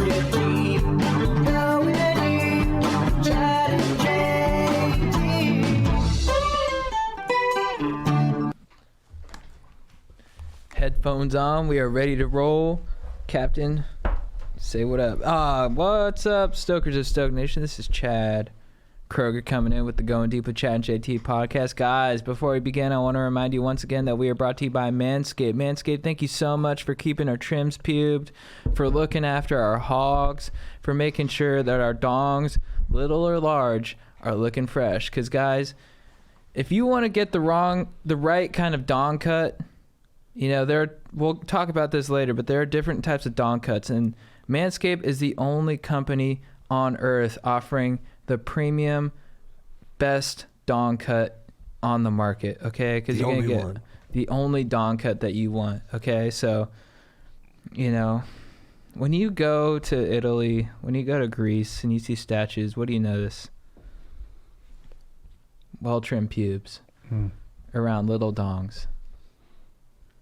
deep, going deep, Chad and JT. Headphones on, we are ready to roll. Captain, say what up. What's up, Stokers of Stoke Nation? This is Chad Kroger coming in with the Going Deep with Chad and JT podcast. Guys, before we begin, I want to remind you once again that we are brought to you by Manscaped. Manscaped, thank you so much for keeping our trims pubed, for looking after our hogs, for making sure that our dongs, little or large, are looking fresh. Because, guys, if you want to get the right kind of dong cut, you know, we'll talk about this later, but there are different types of dong cuts, and Manscaped is the only company on earth offering the premium best dong cut on the market, okay? Because you're going to get the only dong cut that you want, okay? So, you know, when you go to Italy, when you go to Greece and you see statues, what do you notice? Well-trimmed pubes around little dongs.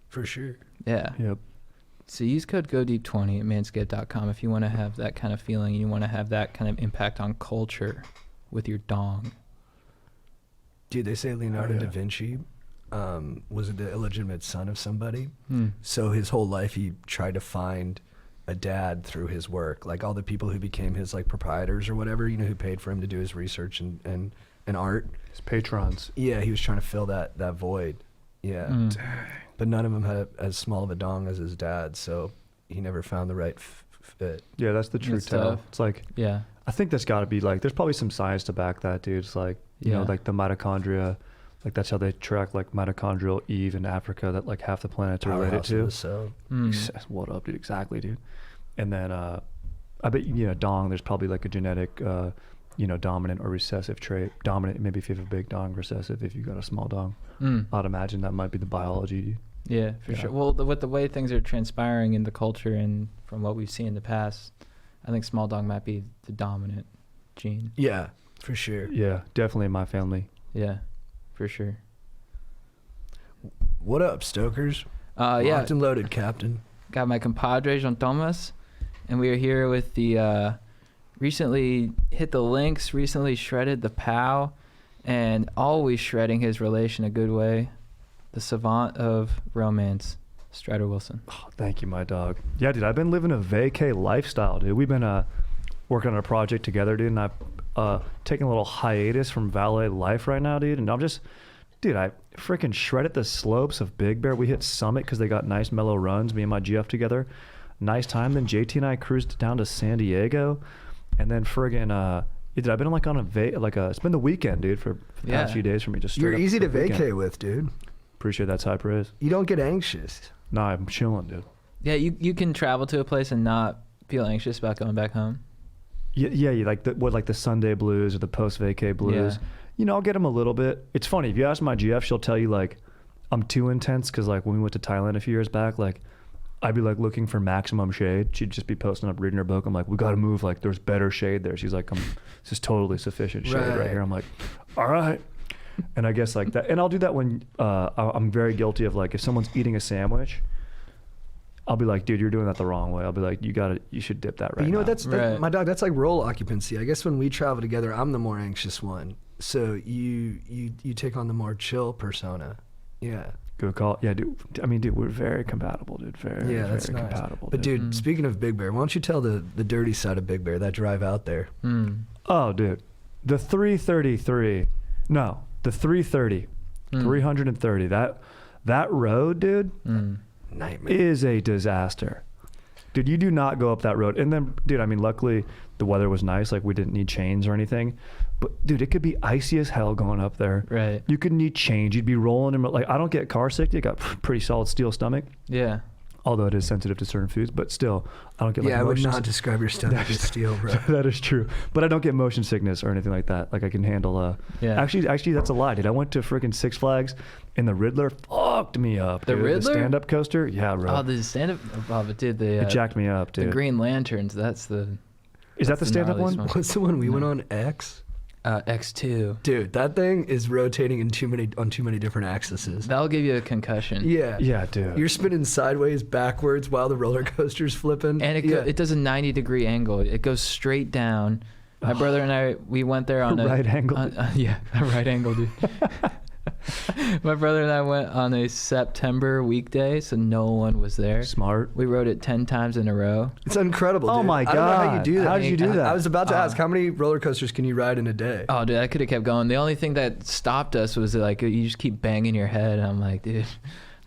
For sure. Yeah. Yep. So use code GODEEP20 at manscaped.com if you want to have that kind of feeling, you want to have that kind of impact on culture with your dong. Dude, they say Leonardo da Vinci was the illegitimate son of somebody. So his whole life he tried to find a dad through his work. Like all the people who became his like proprietors or whatever, you know, who paid for him to do his research and art. His patrons. Yeah, he was trying to fill that void. Yeah. But none of them had as small of a dong as his dad, so he never found the right fit. Yeah, that's the true tell. Tough. It's like, yeah, I think there's got to be like, there's probably some science to back that, dude. It's like, you know, like the mitochondria, like that's how they track like mitochondrial Eve in Africa that like half the planet's related to. So, what up, dude? Exactly, dude. And then I bet, you know, dong, there's probably like a genetic, you know, dominant or recessive trait. Dominant, maybe if you have a big dong, recessive if you got a small dong. I'd imagine that might be the biology. Yeah, for sure. Well, with the way things are transpiring in the culture and from what we've seen in the past, I think small dong might be the dominant gene. Yeah, for sure. Yeah, definitely in my family. Yeah, for sure. What up, Stokers? Yeah. Locked and loaded, Captain. Got my compadre, Jean Thomas, and we are here with the recently hit the links, recently shredded the POW, and always shredding his relation a good way. The savant of romance, Strider Wilson. Oh, thank you, my dog. Yeah, dude, I've been living a vacay lifestyle, dude. We've been working on a project together, dude, and I've taking a little hiatus from valet life right now, dude. And I'm just, dude, I freaking shredded the slopes of Big Bear. We hit Summit because they got nice mellow runs, me and my GF together. Nice time. Then JT and I cruised down to San Diego, and then friggin', dude, I've been like on it's been the weekend, dude, for the past few days for me. Just You're easy to vacay with, dude. Appreciate that high praise. You don't get anxious. Nah, I'm chilling, dude. Yeah, you can travel to a place and not feel anxious about going back home. Yeah, you like the Sunday blues or the post-vacay blues. Yeah. You know, I'll get them a little bit. It's funny, if you ask my GF, she'll tell you like I'm too intense because like when we went to Thailand a few years back, like I'd be like looking for maximum shade. She'd just be posting up reading her book. I'm like, we got to move. Like there's better shade there. She's like, this is totally sufficient shade right here. I'm like, all right. And I guess like that, and I'll do that when I'm very guilty of like if someone's eating a sandwich, I'll be like, dude, you're doing that the wrong way. I'll be like, you should dip that right. You know, now. that's my dog. That's like role occupancy. I guess when we travel together, I'm the more anxious one. So you take on the more chill persona. Yeah. Good call. Yeah, dude. I mean, dude, we're very compatible, dude. That's very nice. compatible. But dude, speaking of Big Bear, why don't you tell the dirty side of Big Bear, that drive out there? Oh, dude, the 333. No. The 330, 330, that road, dude, nightmare, is a disaster. Dude, you do not go up that road. And then, dude, I mean, luckily the weather was nice. Like we didn't need chains or anything. But dude, it could be icy as hell going up there. Right. You could need chains. You'd be rolling and like, I don't get car sick. You got pretty solid steel stomach. Yeah. Although it is sensitive to certain foods, but still, I don't get like I would not describe your stomach as steel, bro. That is true. But I don't get motion sickness or anything like that. Like I can handle, actually that's a lie, dude. I went to freaking Six Flags and the Riddler fucked me up, dude. The Riddler? The stand-up coaster? Yeah, bro. Oh, the stand-up, but dude, it jacked me up, dude. The Green Lanterns, Is that the stand-up one? What's the one we went on, X? X2. Dude, that thing is rotating on too many different axes. That'll give you a concussion. Yeah. Yeah, dude. You're spinning sideways, backwards while the roller coaster's flipping. And it does a 90-degree angle. It goes straight down. My brother and I, we went there on a right angle. Yeah, a right angle, dude. My brother and I went on a September weekday, so no one was there. Smart. We rode it 10 times in a row. It's incredible, dude. Oh my I don't know how you God. do that. How did you do that? I was about to ask, how many roller coasters can you ride in a day? Oh, dude, I could have kept going. The only thing that stopped us was like you just keep banging your head. And I'm like, dude,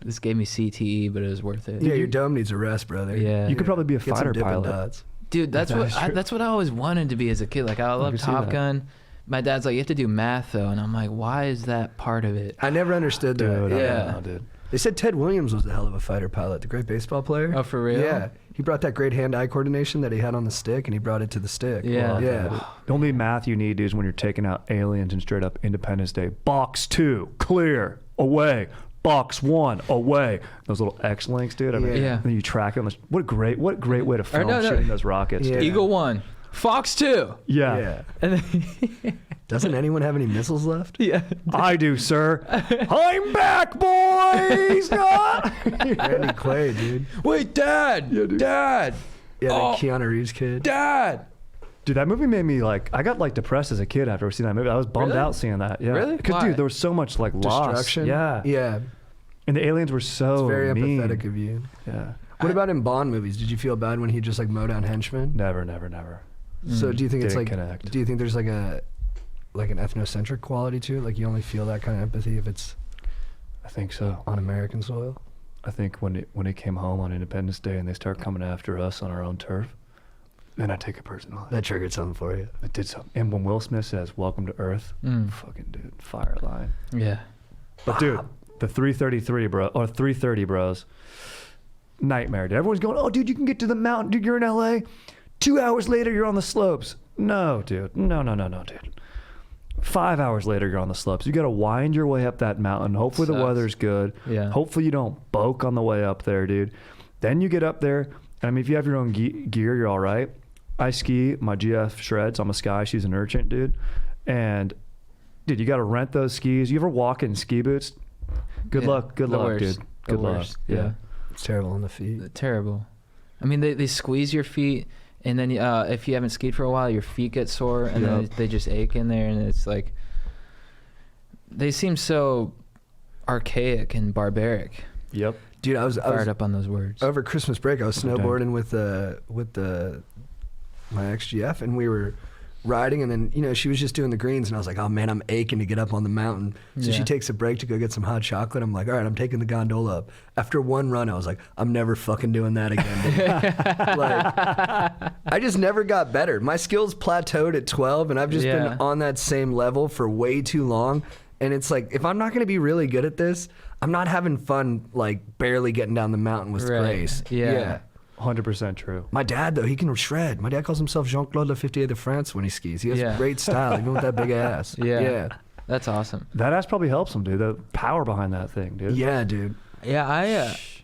this gave me CTE, but it was worth it. Yeah, your dome needs a rest, brother. Yeah. You could probably be a Get some fighter Dippin' pilot. Dots. Dude, that's what I always wanted to be as a kid. Like I love can see Top that. Gun. My dad's like, you have to do math though, and I'm like, why is that part of it? I never understood that. Dude, Yeah. I don't know, dude. They said Ted Williams was a hell of a fighter pilot, the great baseball player. Oh, for real? Yeah. He brought that great hand-eye coordination that he had on the stick, and he brought it to the stick. Yeah. Yeah. The only math you need is when you're taking out aliens and straight up Independence Day. Box 2, clear, away. Box 1, away. Those little X links, dude. I mean, Yeah. And then you track them. What a great way to film no. shooting those rockets. Yeah. dude. Eagle 1, Fox 2. Yeah. Yeah. And then, Doesn't anyone have any missiles left? yeah. I do, sir. I'm back, boys. Randy Quaid, dude. Wait, Dad. Dad. Yeah, the Oh. Keanu Reeves kid. Dad. Dude, that movie made me like, I got like depressed as a kid after seeing that movie. I was bummed Really? out seeing that. Yeah. Really? Because, Why? dude, there was so much like loss. Destruction. Yeah. Yeah. And the aliens were so It's very mean. empathetic of you. Yeah. What about in Bond movies? Did you feel bad when he just like mow down henchmen? Never. So do you think it's Didn't like? connect. Do you think there's like an ethnocentric quality to it? Like you only feel that kind of empathy if it's I think so. on American soil? I think when it came home on Independence Day and they start coming after us on our own turf, then I take it personally. That triggered something for you. It did something. And when Will Smith says, "Welcome to Earth," fucking dude, fire line. Yeah. But dude, the 333 bro or 330 bros, nightmare. Dude. Everyone's going, "Oh, dude, you can get to the mountain. Dude, you're in LA. 2 hours later, you're on the slopes." No, dude. No, dude. 5 hours later, you're on the slopes. You got to wind your way up that mountain. Hopefully the Sucks. weather's good. Yeah. Hopefully you don't boke on the way up there, dude. Then you get up there. I mean, if you have your own gear, you're all right. I ski. My GF shreds. I'm a Sky. She's an Urchin, dude. And, dude, you got to rent those skis. You ever walk in ski boots? Good Yeah, luck. Good the luck, worst. dude. The Good luck. worst, Yeah. It's terrible on the feet. Terrible. I mean, they squeeze your feet, and then if you haven't skied for a while, your feet get sore, and then Yep. they just ache in there, and it's like they seem so archaic and barbaric. Yep. Dude, I was Fired up on those words. over Christmas break. I was Okay. snowboarding with my ex-GF, and we were riding, and then she was just doing the greens, and I was like, oh man, I'm aching to get up on the mountain. So Yeah. she takes a break to go get some hot chocolate. I'm like, all right, I'm taking the gondola up. After one run, I was like, I'm never fucking doing that again, dude. Like, I just never got better. My skills plateaued at 12, and I've just Yeah. been on that same level for way too long. And it's like, if I'm not going to be really good at this, I'm not having fun, like barely getting down the mountain with Right. grace. Yeah. 100% true. My dad, though, he can shred. My dad calls himself Jean-Claude Lafittier de France when he skis. He has Yeah. great style, even with that big ass. Yeah. That's awesome. That ass probably helps him, dude. The power behind that thing, dude. Yeah, dude. Yeah,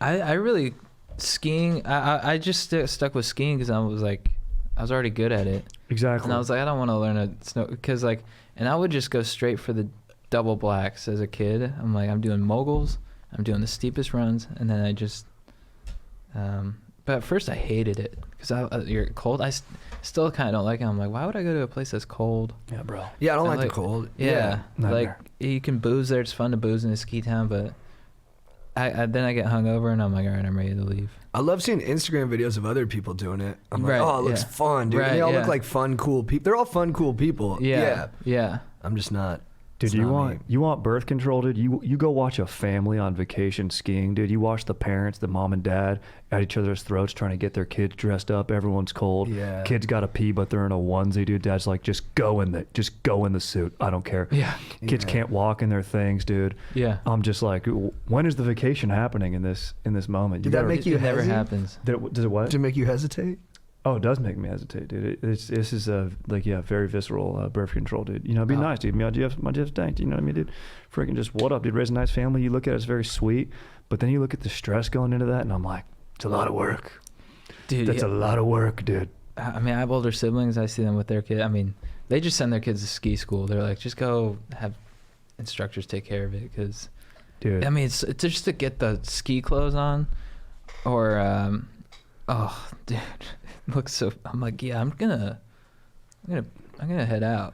I really skiing. I just stuck with skiing because I was already good at it, Exactly. and I was like, I don't want to learn a snow because and I would just go straight for the double blacks as a kid. I'm like, I'm doing moguls, I'm doing the steepest runs, and then I just. But at first I hated it because you're cold. I still kind of don't like it. I'm like, why would I go to a place that's cold? yeah, bro. Yeah, I don't I like the like- cold. Yeah, like Nightmare. you can booze there. It's fun to booze in a ski town, but then I get hungover and I'm like, all right, I'm ready to leave. I love seeing Instagram videos of other people doing it. I'm like, Right, oh, it looks yeah. fun, dude. Right, And they all yeah. look like fun, cool people. They're all fun, cool people. Yeah. I'm just not. Dude, It's you not want me. you want birth control, dude? You go watch a family on vacation skiing, dude. You watch the parents, the mom and dad, at each other's throats trying to get their kids dressed up. Everyone's cold. Yeah. Kids got to pee, but they're in a onesie, dude. Dad's like, just go in the suit. I don't care. Yeah. Kids Yeah. can't walk in their things, dude. Yeah. I'm just like, when is the vacation happening in this moment? Did that gotta- make you It never hesitate? happens. Does it what? Does it make you hesitate? Oh, it does make me hesitate, dude. This is a very visceral birth control, dude. It'd be Oh. nice, dude. My Jeff's tanked. You know what I mean, dude? Freaking just what up, dude? Raise a nice family. You look at it, it's very sweet, but then you look at the stress going into that, and I'm like, it's a lot of work. Dude, That's a lot of work, dude. I mean, I have older siblings. I see them with their kid. I mean, They just send their kids to ski school. They're like, just go have instructors take care of it, because Dude. I mean, it's just to get the ski clothes on, or oh, dude, it looks so. I'm like, yeah, I'm gonna head out.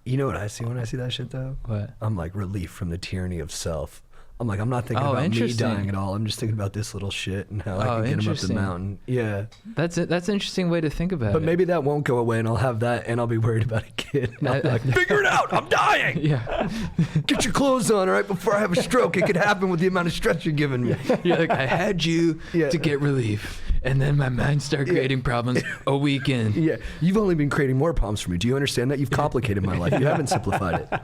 You know what I see when I see that shit though? What? I'm like, relief from the tyranny of self. I'm like, I'm not thinking Oh, about me interesting. dying at all. I'm just thinking about this little shit and how I can get him up the interesting. mountain. Yeah. That's it. That's an interesting way to think about it. But maybe that won't go away and I'll have that and I'll be worried about a kid. And I'll be like, figure it out. I'm dying. Yeah. Get your clothes on, all right, before I have a stroke. It could happen with the amount of stress you're giving me. You're like, I had you Yeah. to get relief, and then my mind started creating problems a week in. Yeah. You've only been creating more problems for me. Do you understand that? You've complicated my life. You haven't simplified it.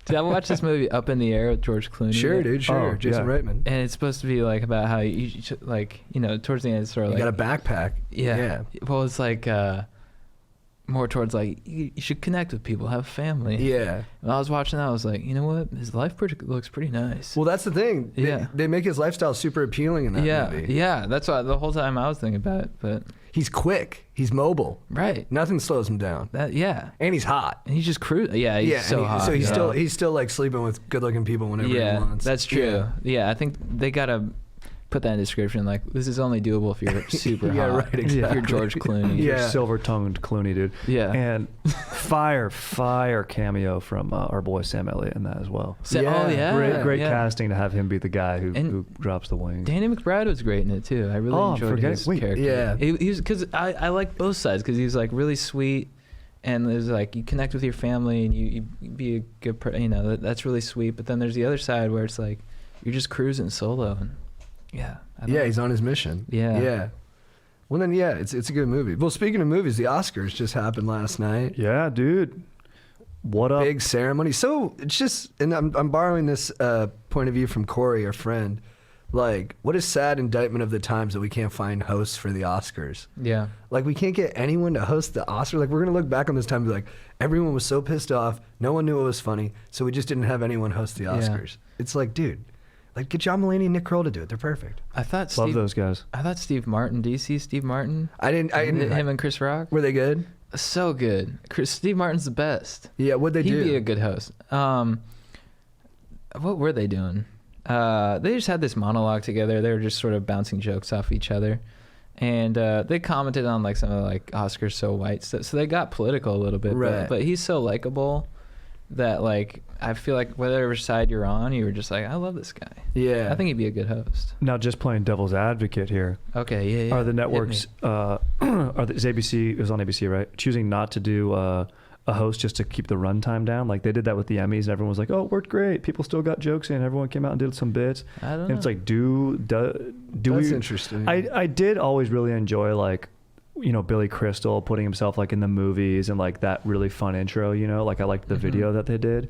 Did I watch this movie Up in the Air with George Clooney? Sure, dude. Sure. Oh, Jason yeah. Reitman. And it's supposed to be like about how you should, like, you know, towards the end it's sort of You like got a backpack. yeah. Well, it's like more towards like you should connect with people, have a family. Yeah. When I was watching that, I was like, you know what, his life looks pretty nice. Well, that's the thing. Yeah. They make his lifestyle super appealing in that yeah, movie. yeah. That's why the whole time I was thinking about it. But He's quick. He's mobile. right, Nothing slows him down. that yeah, And he's hot. and he's just cruising. Yeah, he's Yeah. so and hot. So he's yeah. still like sleeping with good-looking people whenever he Yeah, wants. that's true. Yeah. Yeah, I think they gotta put that in the description. Like, this is only doable if you're super Yeah, hot. right, If you're exactly. George Clooney. Yeah. Silver-tongued Clooney, dude. Yeah. And fire cameo from our boy Sam Elliott in that as well. So, Yeah, oh yeah, Great yeah. casting to have him be the guy who drops the wings. Danny McBride was great in it too. I really Oh, enjoyed his character. Yeah. He was, because I like both sides, because he's like really sweet, and there's like you connect with your family and you be a good you know, that's really sweet. But then there's the other side where it's like you're just cruising solo, and yeah, Yeah, he's on his mission. Yeah. Yeah. Well, then, yeah, it's a good movie. Well, speaking of movies, the Oscars just happened last night. Yeah, dude. What up? Big ceremony. So it's just, and I'm borrowing this point of view from Corey, our friend. Like, what a sad indictment of the times that we can't find hosts for the Oscars. yeah. Like, we can't get anyone to host the Oscars. Like, we're going to look back on this time and be like, everyone was so pissed off. No one knew it was funny. So we just didn't have anyone host the Oscars. It's like, dude, like, get John Mulaney and Nick Kroll to do it. They're perfect. I thought Love those guys. I thought Steve Martin. Do you see Steve Martin? I didn't. Him and Chris Rock. Were they good? So good. Steve Martin's the best. Yeah, what'd they He'd do? be a good host. What were they doing? They just had this monologue together. They were just sort of bouncing jokes off each other, and they commented on like some of the, like Oscars so white stuff. So they got political a little bit, Right. but he's so likable that like I feel like whatever side you're on, you were just like, I love this guy. Yeah. I think he'd be a good host. Now, just playing devil's advocate here. Okay, yeah. Are the Hit me. networks, is ABC, it was on ABC, right? Choosing not to do a host just to keep the runtime down? Like they did that with the Emmys and everyone was like, oh, it worked great. People still got jokes in. Everyone came out and did some bits. I don't know. And it's like, do That's we... interesting. I did always really enjoy like, you know, Billy Crystal putting himself like in the movies and like that really fun intro, you know, like I liked the video that they did.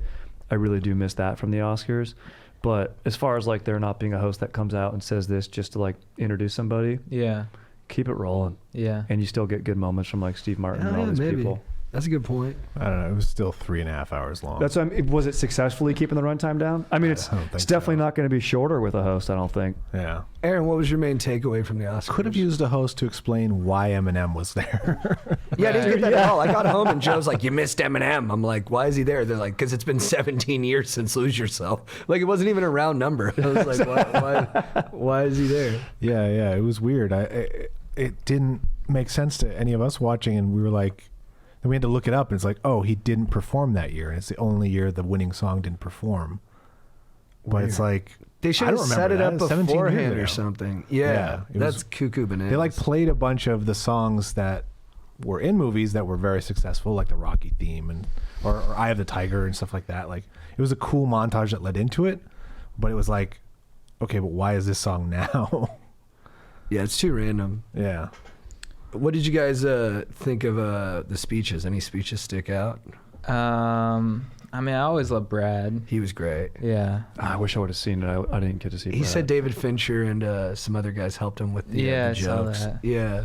I really do miss that from the Oscars. But as far as like there not being a host that comes out and says this just to like introduce somebody, Yeah, keep it rolling. yeah. And you still get good moments from like Steve Martin and all these maybe. people. That's a good point. I don't know. It was still 3.5 hours long. That's what was it successfully keeping the runtime down? I mean, I it's don't think definitely so. not going to be shorter with a host, I don't think. Yeah. Aaron, what was your main takeaway from the Oscars? Could have used a host to explain why Eminem was there. Yeah, I didn't get that at all. I got home and Joe's like, you missed Eminem. I'm like, why is he there? They're like, because it's been 17 years since Lose Yourself. Like, it wasn't even a round number. I was like, why is he there? Yeah. It was weird. It didn't make sense to any of us watching, and we were like, then we had to look it up, and it's like, oh, he didn't perform that year. And it's the only year the winning song didn't perform. But it's like, They should I have don't set it remember up that. 17 years beforehand ago. or something. Yeah, it that's was- cuckoo bananas. They like played a bunch of the songs that were in movies that were very successful, like the Rocky theme and or Eye of the Tiger and stuff like that. Like it was a cool montage that led into it, but it was like, okay, but why is this song now? Yeah, it's too random. Yeah. What did you guys think of the speeches? Any speeches stick out? I mean, I always love Brad. He was great. Yeah. I wish I would have seen it. I didn't get to see it. He said David Fincher and some other guys helped him with the, Yeah, the I saw jokes. that. Yeah.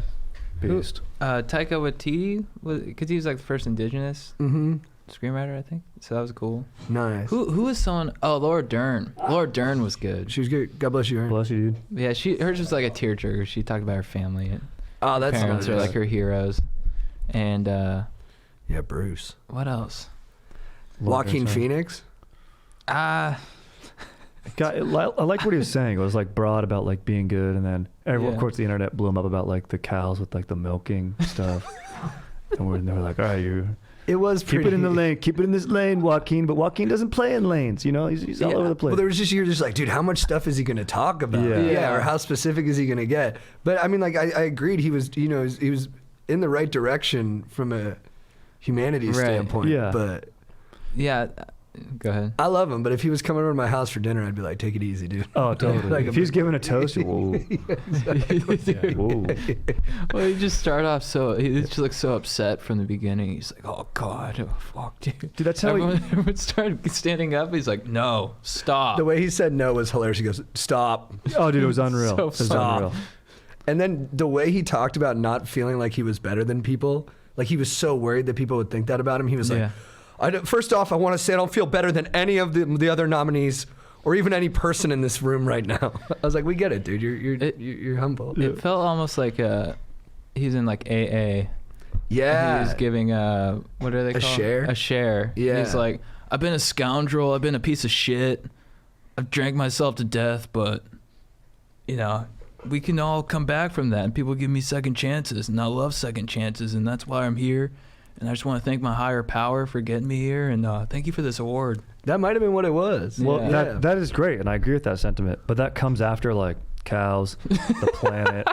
Beast. Taika Waititi, because he was like the first indigenous Mm-hmm. screenwriter, I think. So that was cool. Nice. Who was someone? Oh, Laura Dern. Laura Dern was good. She was good. God bless you, Aaron. Bless you, dude. Yeah, hers was like a tearjerker. She talked about her family. And Oh, that's parents are nice. like her heroes, and Yeah, Bruce. What else? Joaquin Love Phoenix. Ah, I like what he was saying. It was like broad about like being good, and then everyone, Yeah. of course, the internet blew him up about like the cows with like the milking stuff. And they were like, all right, you It was keep it in the lane, keep it in this lane, Joaquin. But Joaquin doesn't play in lanes, you know. He's all Yeah. over the place. Well, there was just you're just like, dude, how much stuff is he going to talk about? Yeah. Or how specific is he going to get? But I mean, like, I agreed. He was, you know, he was in the right direction from a humanities Right. standpoint. Yeah. But yeah. Go ahead. I love him. But if he was coming over to my house for dinner, I'd be like, take it easy, dude. Oh, totally. Like if a- he's giving a toast, whoa. Whoa. Well, he just started off he just looked so upset from the beginning. He's like, "Oh God, oh fuck, dude." Dude, that's how Everyone started standing up. He's like, "No, stop." The way he said no was hilarious. He goes, stop. Oh, dude, it was unreal. So It was stop. unreal. And then the way he talked about not feeling like he was better than people, like he was so worried that people would think that about him. He was Yeah. like, first off, I want to say I don't feel better than any of the other nominees or even any person in this room right now. I was like, we get it, dude. You're humble. It felt almost like he's in like AA. Yeah. He was giving what are they A called? share? A share. Yeah. He's like, I've been a scoundrel. I've been a piece of shit. I've drank myself to death, but you know, we can all come back from that. And people give me second chances, and I love second chances, and that's why I'm here. And I just want to thank my higher power for getting me here, and thank you for this award. That might have been what it was. Well, Yeah. that is great, and I agree with that sentiment. But that comes after like cows, the planet,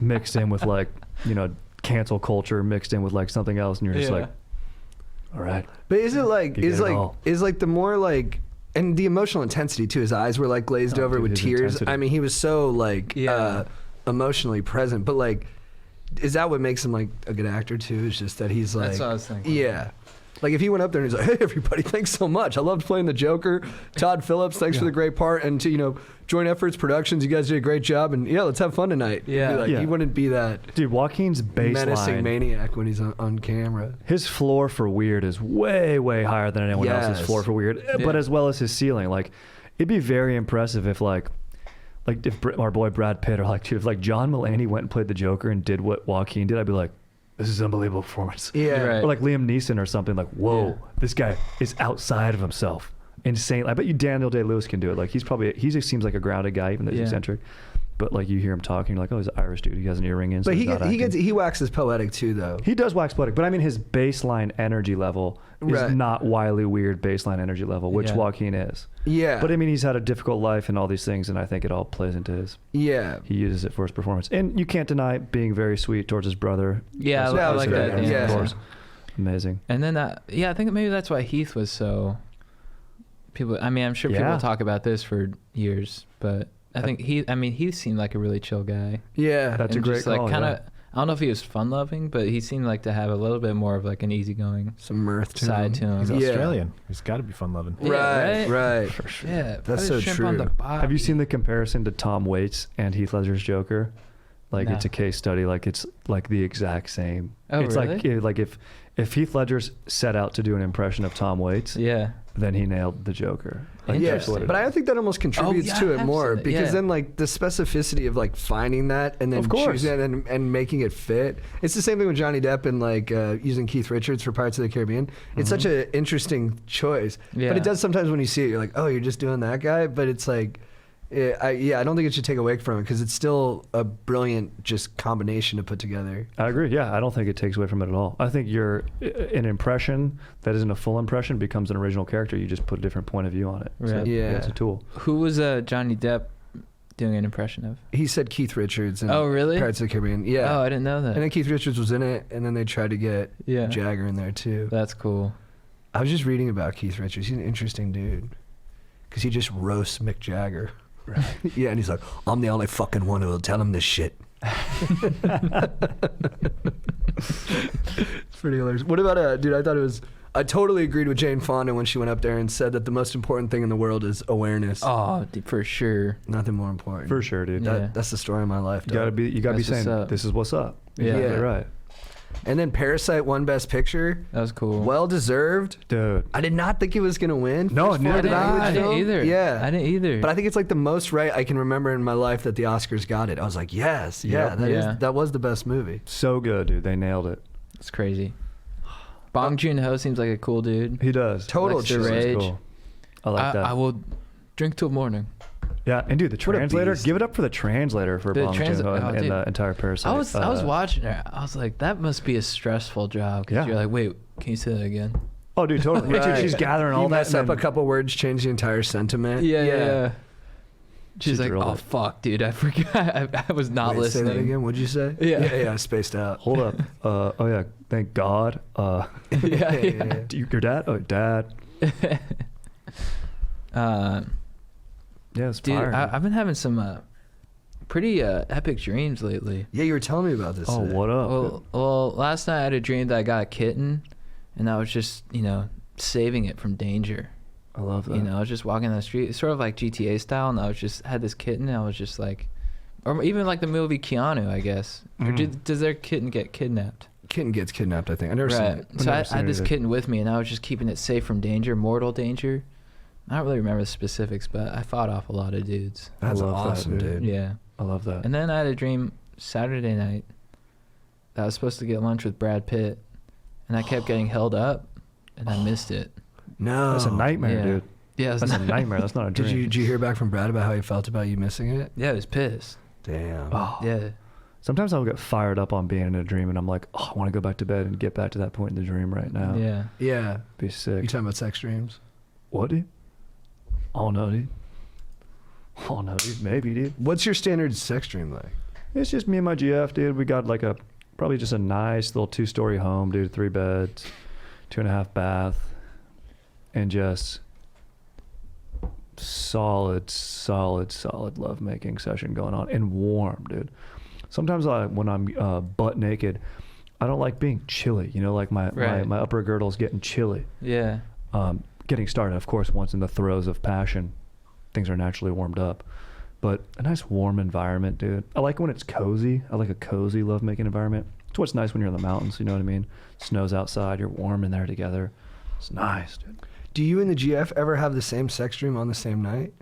mixed in with like, you know, cancel culture mixed in with like something else, and you're just Yeah. like, all right. But is it like You get it like all. is like the more like and the emotional intensity too? His eyes were like glazed Oh, over dude, with his tears. intensity. I mean, he was so like Yeah. emotionally present. But like, is that what makes him like a good actor too? It's just that he's like, That's what I was thinking. yeah. Like if he went up there and he's like, "Hey everybody, thanks so much. I loved playing the Joker. Todd Phillips, thanks for the great part. And to Joint Efforts Productions, you guys did a great job. And yeah, let's have fun tonight." He'd be Yeah. like, Yeah. he wouldn't be that Dude, Joaquin's menacing baseline, maniac when he's on camera. his floor for weird is way, way higher than anyone else's Yes. floor for weird, but Yeah. as well as his ceiling. Like, it'd be very impressive if like if our boy Brad Pitt or like, dude, if like John Mulaney went and played the Joker and did what Joaquin did, I'd be like, this is an unbelievable performance. Yeah. Right. Or like Liam Neeson or something, like, whoa, Yeah. this guy is outside of himself. Insane. I bet you Daniel Day-Lewis can do it. Like, he just seems like a grounded guy, even though he's Yeah. eccentric. But like, you hear him talking, you're like, oh, he's an Irish dude. He has an earring in, so But he's not acting. he waxes poetic too, though. He does wax poetic, but I mean, his baseline energy level is Right. not wily weird baseline energy level, which Yeah. Joaquin is. Yeah. But I mean, he's had a difficult life and all these things, and I think it all plays into his. Yeah. He uses it for his performance, and you can't deny being very sweet towards his brother. Yeah, Yeah, I I like was that. gonna- Yeah. yeah. Of course. Amazing. And then I think maybe that's why Heath was so. People, I mean, I'm sure people Yeah. talk about this for years, but I think he seemed like a really chill guy. Yeah. That's a And great just, like, call, kind yeah. of. I don't know if he was fun loving, but he seemed like to have a little bit more of like an easygoing Some mirth to side to him. He's Yeah. Australian. He's got to be fun loving. Yeah, Right. For sure. Yeah, put That's a so shrimp on true. the barbie. Have you seen the comparison to Tom Waits and Heath Ledger's Joker? Like, No. it's a case study. Like, it's like the exact same. Oh, it's really? like if Heath Ledger's set out to do an impression of Tom Waits, Yeah. then he nailed the Joker. Like, Yeah, that's what it but is. I think that almost contributes yeah, to I it have more seen that, because yeah. then like the specificity of like finding that and then Of course. choosing it and making it fit. It's the same thing with Johnny Depp and like using Keith Richards for Pirates of the Caribbean. It's such an interesting choice, Yeah. but it does sometimes when you see it, you're like, oh, you're just doing that guy. But it's like, I don't think it should take away from it because it's still a brilliant just combination to put together. I agree. Yeah, I don't think it takes away from it at all. I think an impression that isn't a full impression becomes an original character. You just put a different point of view on it. So, Right. Yeah. it's a tool. Who was Johnny Depp doing an impression of? He said Keith Richards. In Oh, really? Pirates of the Caribbean. Yeah. Oh, I didn't know that. And then Keith Richards was in it, and then they tried to get Yeah. Jagger in there too. That's cool. I was just reading about Keith Richards. He's an interesting dude because he just roasts Mick Jagger. Yeah, and he's like, I'm the only fucking one who will tell him this shit. It's pretty hilarious. What about, dude, I totally agreed with Jane Fonda when she went up there and said that the most important thing in the world is awareness. Oh, for sure. Nothing more important. For sure, dude. Yeah. That's the story of my life. You gotta dog. be That's what's saying up. this is what's up. Yeah. Exactly Yeah. right. And then Parasite won Best Picture. That was cool. Well deserved. Dude. I did not think it was gonna win. No, First neither foreign did I. language I didn't film. either. Yeah, I didn't either. But I think it's like the most right I can remember in my life that the Oscars got it. I was like, yes, yeah, Yep. that Yeah. that was the best movie. So good, dude. They nailed it. It's crazy. Bong Joon-ho seems like a cool dude. He does. Total Likes to chill. rage. Cool. I like that. I will drink till morning. Yeah, and dude, the What a translator. beast. Give it up for the translator for The Bong Joon-ho in dude. the entire Parasite. I was watching her. I was like, that must be a stressful job. Because Yeah. you're like, wait, can you say that again? Oh, dude, totally. Right. Dude, she's gathering all You that. mess and up a then- couple words, change the entire sentiment. Yeah. She's She like, drilled oh, it. fuck, dude. I forgot. I was not Wait, say listening. that again. What'd you say? Yeah. Yeah, spaced out. Hold up. Oh yeah, thank God. yeah. Your dad? Oh, dad. Yeah, it's Dude, fire. I've been having some pretty epic dreams lately. Yeah, you were telling me about this. Oh, today. what up? Well, last night I had a dream that I got a kitten, and I was just, saving it from danger. I love that. I was just walking down the street. It's sort of like GTA style, and I was just had this kitten, and I was just like, or even like the movie Keanu, I guess. Or does their kitten get kidnapped? Kitten gets kidnapped, I think. I never seen Right. it. So I never seen had it this either. kitten with me, and I was just keeping it safe from danger, mortal danger. I don't really remember the specifics, but I fought off a lot of dudes. That's love that, awesome, dude. dude. Yeah. I love that. And then I had a dream Saturday night that I was supposed to get lunch with Brad Pitt, and I kept getting held up, and I missed it. No. That's a nightmare, Yeah. dude. Yeah, That's a nightmare. That's not a dream. Did you hear back from Brad about how he felt about you missing it? Yeah, I was pissed. Damn. Oh. Yeah. Sometimes I'll get fired up on being in a dream, and I'm like, oh, I want to go back to bed and get back to that point in the dream right now. Yeah. Yeah. Be You sick. talking about sex dreams? What, dude? Oh no, dude. Oh no, dude. Maybe, dude. What's your standard sex dream like? It's just me and my GF, dude. We got like probably just a nice little 2-story home, dude. 3 beds, 2.5 bath, and just solid lovemaking session going on, and warm, dude. Sometimes when I'm butt naked, I don't like being chilly. Like my upper girdle's getting chilly. Yeah. Getting started, of course, once in the throes of passion, things are naturally warmed up. But a nice warm environment, dude. I like when it's cozy. I like a cozy lovemaking environment. It's what's nice when you're in the mountains, you know what I mean? Snow's outside, you're warm in there together. It's nice, dude. Do you and the GF ever have the same sex dream on the same night?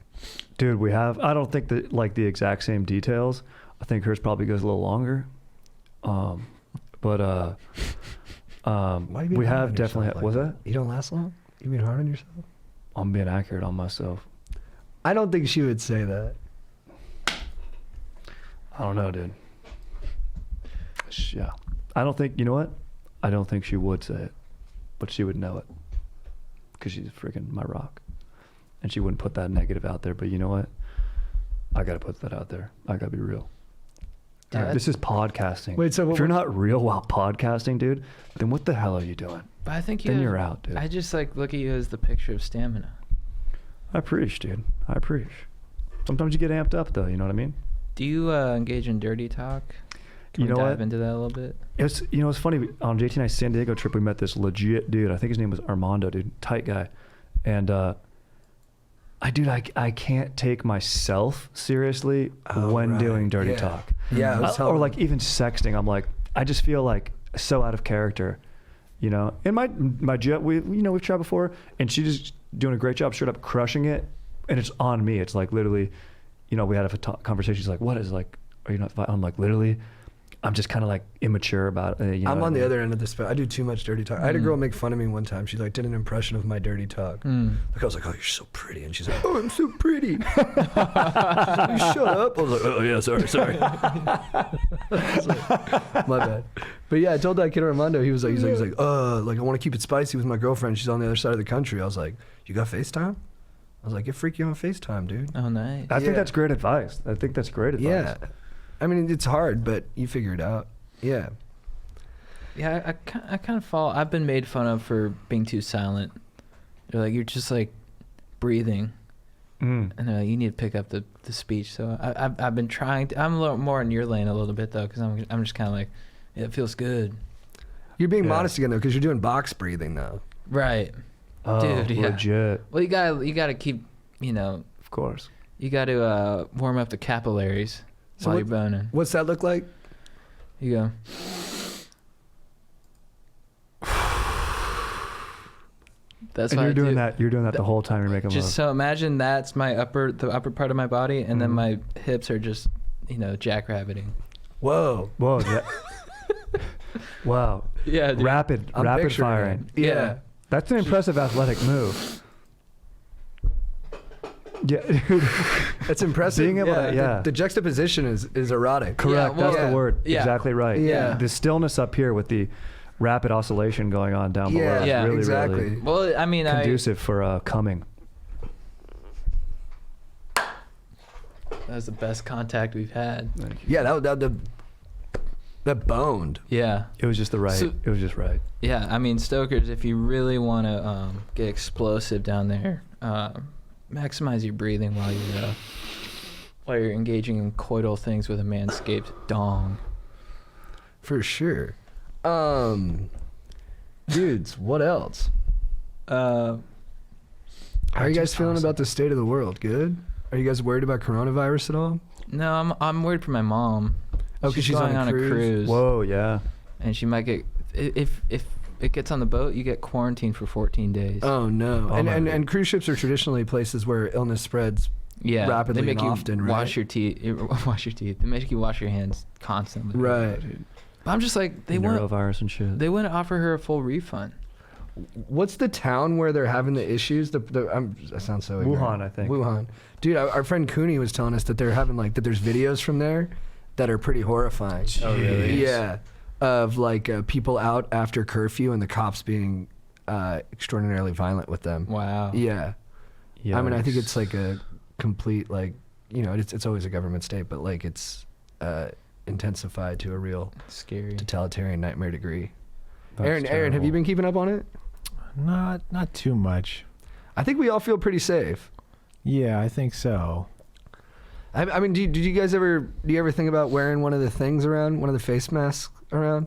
Dude, we have, I don't think that like the exact same details. I think hers probably goes a little longer. Why you being We hard have on definitely, yourself like was that? You don't last long? You being hard on yourself? I'm being accurate on myself. I don't think she would say that. I don't know, dude. Yeah. I don't think, you know what? I don't think she would say it, but she would know it because she's freaking my rock. And she wouldn't put that negative out there, but you know what? I got to put that out there. I got to be real. Yeah, This is podcasting. Wait, so if you're not real while podcasting, dude, then what the hell are you doing? But I think Then you're out, dude. I just like look at you as the picture of stamina. I preach, dude. I preach. Sometimes you get amped up, though. You know what I mean? Do you engage in dirty talk? Can You we know dive what? into that a little bit? It's funny. On JT and I's San Diego trip, we met this legit dude. I think his name was Armando, dude. Tight guy. And I can't take myself seriously when right. doing dirty Yeah. talk. Yeah, I was or telling- like even sexting. I'm like, I just feel like so out of character, And my jet, we've tried before, and she's just doing a great job, straight up crushing it, and it's on me. It's like literally, we had a conversation. She's like, "What is like? Are you not?" I'm like, literally, I'm just kind of like immature about it. I'm on the other end of this. I do too much dirty talk. I had a girl make fun of me one time. She like did an impression of my dirty talk. Like I was like, "Oh, you're so pretty," and she's like, "Oh, I'm so pretty." She's like, "You shut up." I was like, "Oh yeah, sorry." I was like, my bad. But yeah, I told that kid Armando. He's like, I want to keep it spicy with my girlfriend. She's on the other side of the country. I was like, "You got FaceTime?" I was like, "Get freaky on FaceTime, dude." Oh, nice. I think Yeah. that's great advice. Yeah. I mean, it's hard, but you figure it out. Yeah. Yeah, I kind of fall. I've been made fun of for being too silent. They're like, you're just like breathing, and they're like, you need to pick up the speech. So I've been trying. I'm a little more in your lane a little bit though, because I'm just kind of like, it feels good. You're being Yeah. modest again though, because you're doing box breathing though. Right. Oh, Dude, yeah. legit. Well, you gotta keep, Of course. you gotta warm up the capillaries So while what- you're boning. What's that look like? You go. That's And why you're I doing do. that. You're doing that the whole time you're making Just love. so imagine that's the upper part of my body, and then my hips are just, jackrabbiting. Whoa. Whoa. Yeah. Wow. Yeah, dude. rapid I'm picturing firing. it. Yeah. That's an impressive athletic move. Yeah, dude. It's impressive. Being able to, The juxtaposition is erotic. Correct. well, That's the word. yeah. Exactly right. Yeah. The stillness up here with the rapid oscillation going on down below. Yeah, is Yeah. really, exactly. really Well, I mean, conducive for coming. that was the best contact we've had. Yeah, that boned. Yeah. It was just it was just right. Yeah, I mean, Stokers, if you really want to get explosive down there, maximize your breathing while you're engaging in coital things with a manscaped dong. For sure. Dudes, what else? Uh, How are you guys feeling about the state of the world? Good? Are you guys worried about coronavirus at all? no, I'm worried for my mom. Oh, 'cause she's going on a cruise? Whoa, yeah. and she might get if it gets on the boat, you get quarantined for 14 days. Oh no. Oh, And cruise ships are traditionally places where illness spreads. Yeah, rapidly they make and you often, right? wash your teeth. Wash your teeth. They make you wash your hands constantly. Right. But I'm just like they wouldn't Neurovirus and shit. offer her a full refund. What's the town where they're having the issues? I sound so ignorant. Wuhan, I think. Wuhan. Dude, our friend Cooney was telling us that they're having that there's videos from there that are pretty horrifying. Oh, really? Yeah. Of people out after curfew and the cops being extraordinarily violent with them. Wow. Yeah. I mean, I think Yikes. it's like a complete it's always a government state, but it's intensified to a real Scary. totalitarian nightmare degree. That's Aaron, have terrible. you been keeping up on it? Not too much. I think we all feel pretty safe. Yeah, I think so. I mean, do you ever think about wearing one of the things around, one of the face masks around?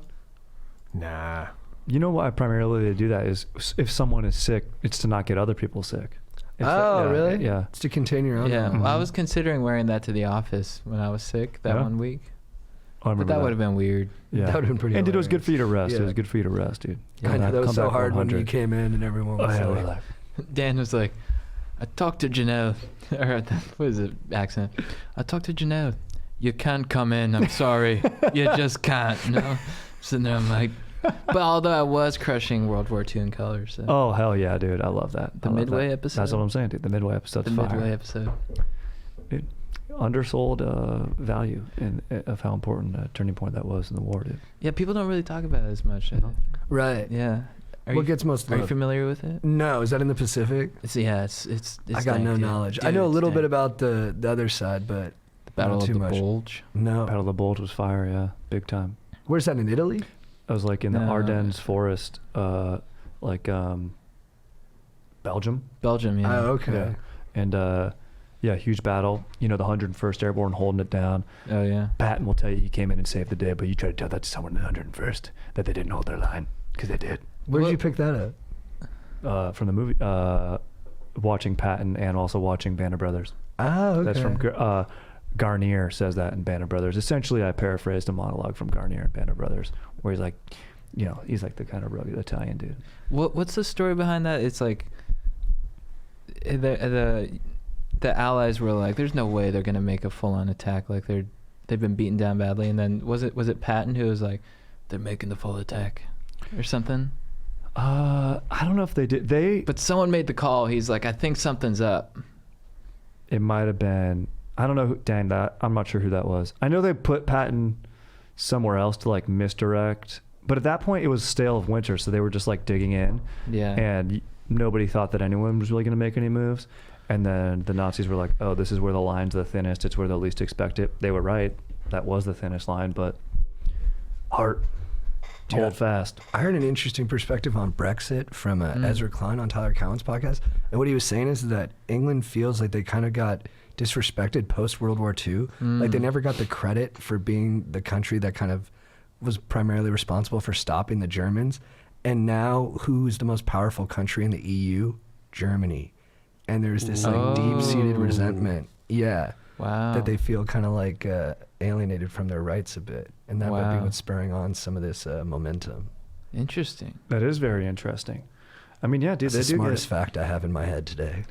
Nah. You know why primarily they do that is if someone is sick, it's to not get other people sick. Really? Yeah. It's to contain your own. Yeah, illness. well, I was considering wearing that to the office when I was sick that Yeah? one week, I remember but that would have been weird. Yeah. That would've been pretty And dude, it was good hilarious. for you to rest. It Yeah. was good for you to rest, dude. I know, that was Come so back hard when you 100. came in and everyone Oh, was yeah, like, we're like, Dan was like, I talked to Janelle, or what is it, accent? I talked to Janelle. You can't come in, I'm sorry. You just can't, no? Sitting there, I'm like, but although I was crushing World War II in color, so. oh, hell yeah, dude. I love that. The I love Midway that. episode? That's what I'm saying, dude. The Midway episode's the fire. Midway episode. Dude, undersold value of how important a turning point that was in the war, dude. Yeah, people don't really talk about it as much. right. Yeah. What gets most Are you love? familiar with it? No, is that in the Pacific? It's I got dank, no dude. knowledge. I Dude, know a it's little bit dank. about the other side, but The Battle not of too the much. Bulge. no. Battle of the Bulge was fire, yeah, big time. Where's that, in Italy? I was like in the No. Ardennes forest, Belgium. Belgium, yeah. Oh, okay. Yeah. And yeah, huge battle. You know, the 101st Airborne holding it down. Oh, yeah. Patton will tell you he came in and saved the day, but you try to tell that to someone in the 101st that they didn't hold their line, because they did. Where did Well- you pick that up? From the movie, watching Patton and also watching Band of Brothers. Oh, okay. That's from Garnier says that in Band of Brothers. Essentially, I paraphrased a monologue from Garnier in Band of Brothers, where he's like, you know, he's like the kind of rugged Italian dude. What's the story behind that? It's like the Allies were like, "There's no way they're gonna make a full-on attack. Like they've been beaten down badly." And then was it Patton who was like, "They're making the full attack," or something? I don't know if they did. But someone made the call. He's like, "I think something's up." It might have been. I don't know. I'm not sure who that was. I know they put Patton somewhere else to like misdirect. But at that point, it was stale of winter, so they were just like digging in. Yeah. And nobody thought that anyone was really going to make any moves. And then the Nazis were like, oh, this is where the line's the thinnest. It's where they'll least expect it. They were right. That was the thinnest line, but heart, hold fast. I heard an interesting perspective on Brexit from Ezra Klein on Tyler Cowen's podcast. And what he was saying is that England feels like they kind of got disrespected post-World War II. Like they never got the credit for being the country that kind of was primarily responsible for stopping the Germans. And now who's the most powerful country in the EU? Germany. And there's this like deep-seated resentment. Yeah. Wow. That they feel kind of like alienated from their rights a bit. And that might be Wow. what's spurring on some of this momentum. Interesting. That is very interesting. I mean, yeah, dude, That's they the do smartest fact I have in my head today.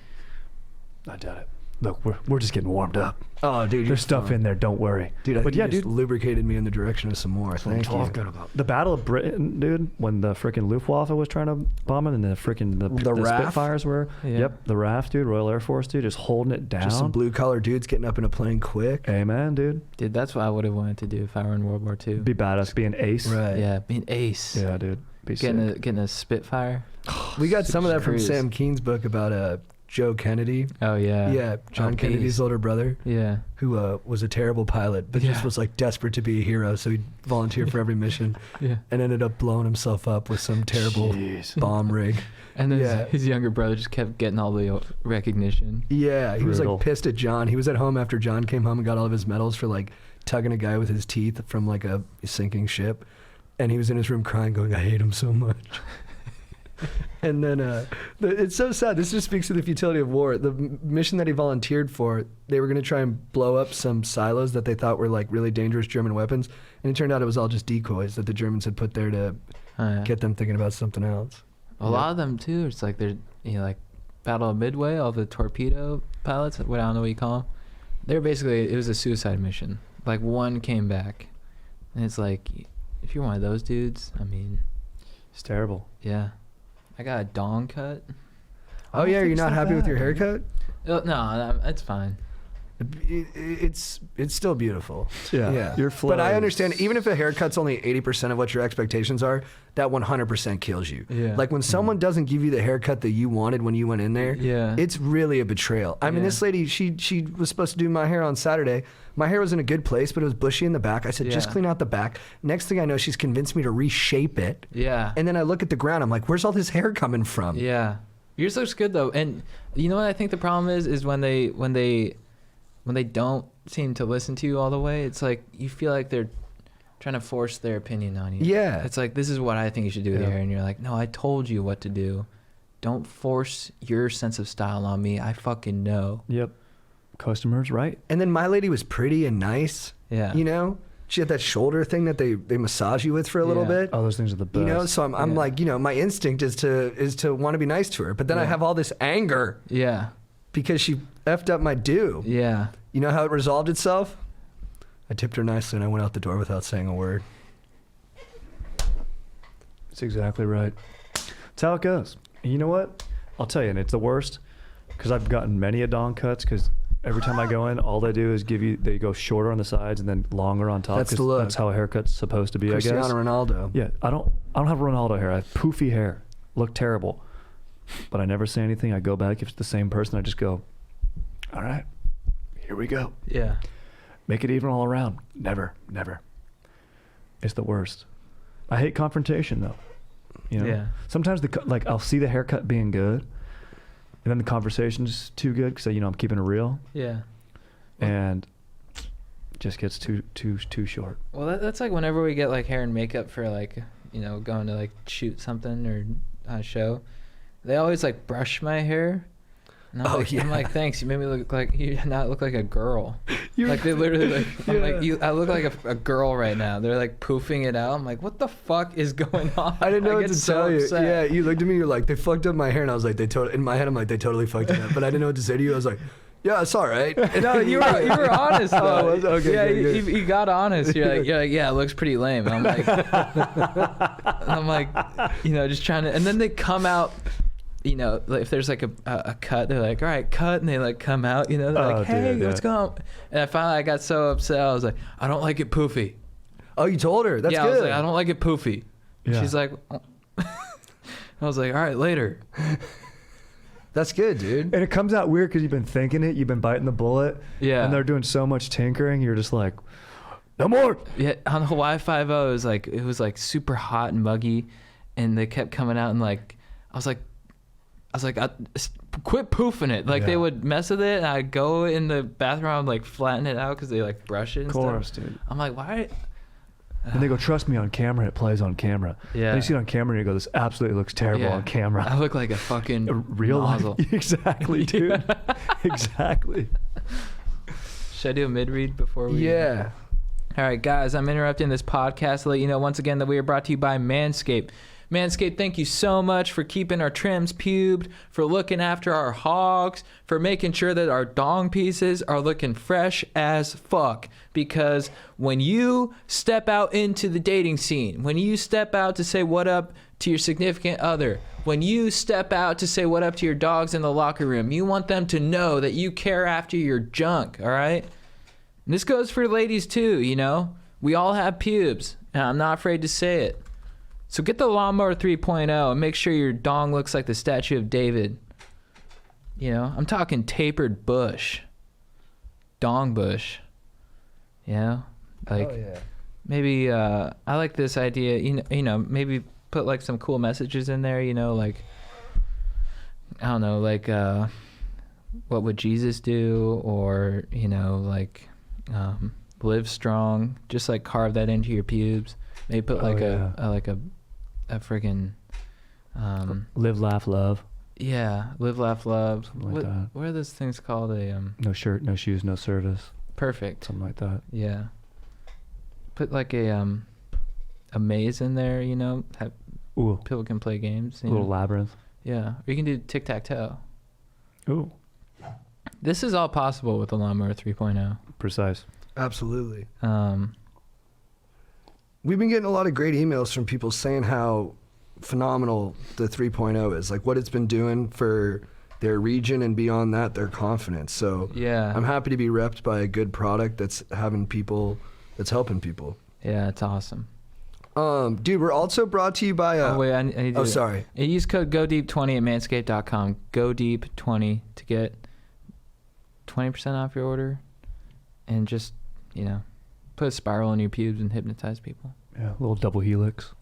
I doubt it. look, we're just getting warmed up. Oh, dude, There's stuff in there. Don't worry. Dude, I but think yeah, you just dude. lubricated me in the direction of some more. Thank you. About the Battle of Britain, dude. When the freaking Luftwaffe was trying to bomb it, and the freaking the RAF? Spitfires were. Yeah. Yep, the RAF, dude. Royal Air Force, dude, just holding it down. Just some blue collar dudes getting up in a plane quick. Amen, dude. Dude, that's what I would have wanted to do if I were in World War II. Be badass, be an ace. Right. Yeah, being ace. Yeah, dude. Be sick. Getting a Spitfire. We got some of that from Cruise. Sam Keen's book about Joe Kennedy. Oh yeah. Yeah, John Oh, Kennedy's beast. older brother, Yeah. who was a terrible pilot, but just Yeah. was like desperate to be a hero, so he'd volunteer for every mission, Yeah. and ended up blowing himself up with some terrible Jeez. bomb rig. And then Yeah. his younger brother just kept getting all the recognition. Yeah, he was Brutal. like pissed at John. He was at home after John came home and got all of his medals for like tugging a guy with his teeth from like a sinking ship, and he was in his room crying, going, "I hate him so much." And then it's so sad. This just speaks to the futility of war. The mission that he volunteered for, they were going to try and blow up some silos that they thought were like really dangerous German weapons, and it turned out it was all just decoys that the Germans had put there to Yeah. get them thinking about something else. A lot of them too. It's like they're like Battle of Midway. All the torpedo pilots. What I don't know what you call them. They're basically, it was a suicide mission. Like one came back, and it's like, if you're one of those dudes, I mean, It's terrible. yeah. I got a dong cut. Oh yeah, you're not happy with your haircut? No, it's fine. It's still beautiful. Yeah. Your flow. But I is- understand, even if a haircut's only 80% of what your expectations are, that 100% kills you. Yeah. Like when someone doesn't give you the haircut that you wanted when you went in there, Yeah. it's really a betrayal. I mean, Yeah. this lady, she was supposed to do my hair on Saturday. My hair was in a good place, but it was bushy in the back. I said, just Yeah. clean out the back. Next thing I know, she's convinced me to reshape it. Yeah. And then I look at the ground. I'm like, where's all this hair coming from? Yeah. Yours looks good though, and you know what I think the problem is when they don't seem to listen to you all the way. It's like you feel like they're trying to force their opinion on you. Yeah. It's like, this is what I think you should do with your Yeah. hair, and you're like, no, I told you what to do. Don't force your sense of style on me. I fucking know. Yep. Customers, right? And then my lady was pretty and nice. Yeah. You know? She had that shoulder thing that they massage you with for a little Yeah. bit. Oh, those things are the best. You know, so I'm Yeah. like, you know, my instinct is to want to be nice to her, but then I Yeah. have all this anger Yeah. because she effed up my do. Yeah. You know how it resolved itself? I tipped her nicely and I went out the door without saying a word. That's exactly right. That's how it goes. And you know what? I'll tell you, and it's the worst because I've gotten many a dong cuts because every time I go in, all they do is they go shorter on the sides and then longer on top. That's the 'cause look. That's how a haircut's supposed to be, I Cristiano guess. Ronaldo. Yeah, I don't have Ronaldo hair. I have poofy hair. Look terrible. But I never say anything. I go back. If it's the same person, I just go, all right, here we go. Yeah. Make it even all around. Never. It's the worst. I hate confrontation though. You know? Yeah. Sometimes like I'll see the haircut being good, and then the conversation's too good because I'm keeping it real, Yeah. and just gets too short. Well, that's like whenever we get like hair and makeup for like, going to like shoot something or a show, they always like brush my hair. And I'm, Oh, like, yeah. I'm like, thanks. You made me look like you not look like a girl. Like they literally like, I'm like, I look like a girl right now. They're like poofing it out. I'm like, what the fuck is going on? I didn't know what get to so tell you. upset. Yeah, you looked at me. You're like, they fucked up my hair, and I was like, in my head, I'm like, they totally fucked it up. But I didn't know what to say to you. I was like, yeah, it's all right. No, you were honest though. Oh, it was? Okay, yeah, good, good. you got honest. You're like, yeah, it looks pretty lame. And I'm like, just trying to. And then they come out. Like if there's like a cut, they're like, all right, cut, and they like come out. They're like, hey, dude, what's going on? And I got so upset. I was like, I don't like it poofy. Oh, you told her. That's yeah, good. I was like, I don't like it poofy. And Yeah. she's like, oh. I was like, all right, later. That's good, dude. And it comes out weird because you've been thinking it, you've been biting the bullet, Yeah. and they're doing so much tinkering. You're just like, no more. Yeah, on Hawaii 5-0, it was like super hot and muggy, and they kept coming out and like, I was like, quit poofing it. Like they Yeah. would mess with it, and I'd go in the bathroom, I'd like flatten it out because they like brush it and Of course, stuff. dude. I'm like, why? And they go, trust me, on camera, it plays on camera. Yeah. And you see it on camera, and you go, this absolutely looks terrible Yeah. on camera. I look like a fucking Real nozzle. life. Exactly, dude. Exactly. Should I do a mid-read before we? Yeah. All right, guys, I'm interrupting this podcast to let you know once again that we are brought to you by Manscaped. Manscaped, thank you so much for keeping our trims pubed, for looking after our hogs, for making sure that our dong pieces are looking fresh as fuck. Because when you step out into the dating scene, when you step out to say what up to your significant other, when you step out to say what up to your dogs in the locker room, you want them to know that you care after your junk, all right? And this goes for ladies too, you know? We all have pubes, and I'm not afraid to say it. So get the Lawnmower 3.0 and make sure your dong looks like the statue of David. You know, I'm talking tapered bush. Dong bush. You know? Like, Oh, yeah. maybe, I like this idea, you know, maybe put like some cool messages in there, you know, like, I don't know, like, what would Jesus do? Or, you know, like, live strong. Just like carve that into your pubes. Maybe put like a friggin' Live, laugh, love. yeah, live, laugh, love. Something like that. What are those things called? No shirt, no shoes, no service. Perfect. Something like that. Yeah. Put like a maze in there, you know. Have, Ooh, people can play games. a You little know? labyrinth. Yeah, or you can do tic-tac-toe. Ooh, This is all possible with the Lawnmower 3.0. precise. Absolutely. Um, We've been getting a lot of great emails from people saying how phenomenal the 3.0 is, like what it's been doing for their region and beyond that, their confidence. So yeah. I'm happy to be repped by a good product that's helping people. Yeah, it's awesome. Dude, we're also brought to you by oh, wait, I need to oh, sorry. Use code GODEEP20 at manscaped.com. GODEEP20 to get 20% off your order. And just, you know, put a spiral in your pubes and hypnotize people. Yeah, a little double helix.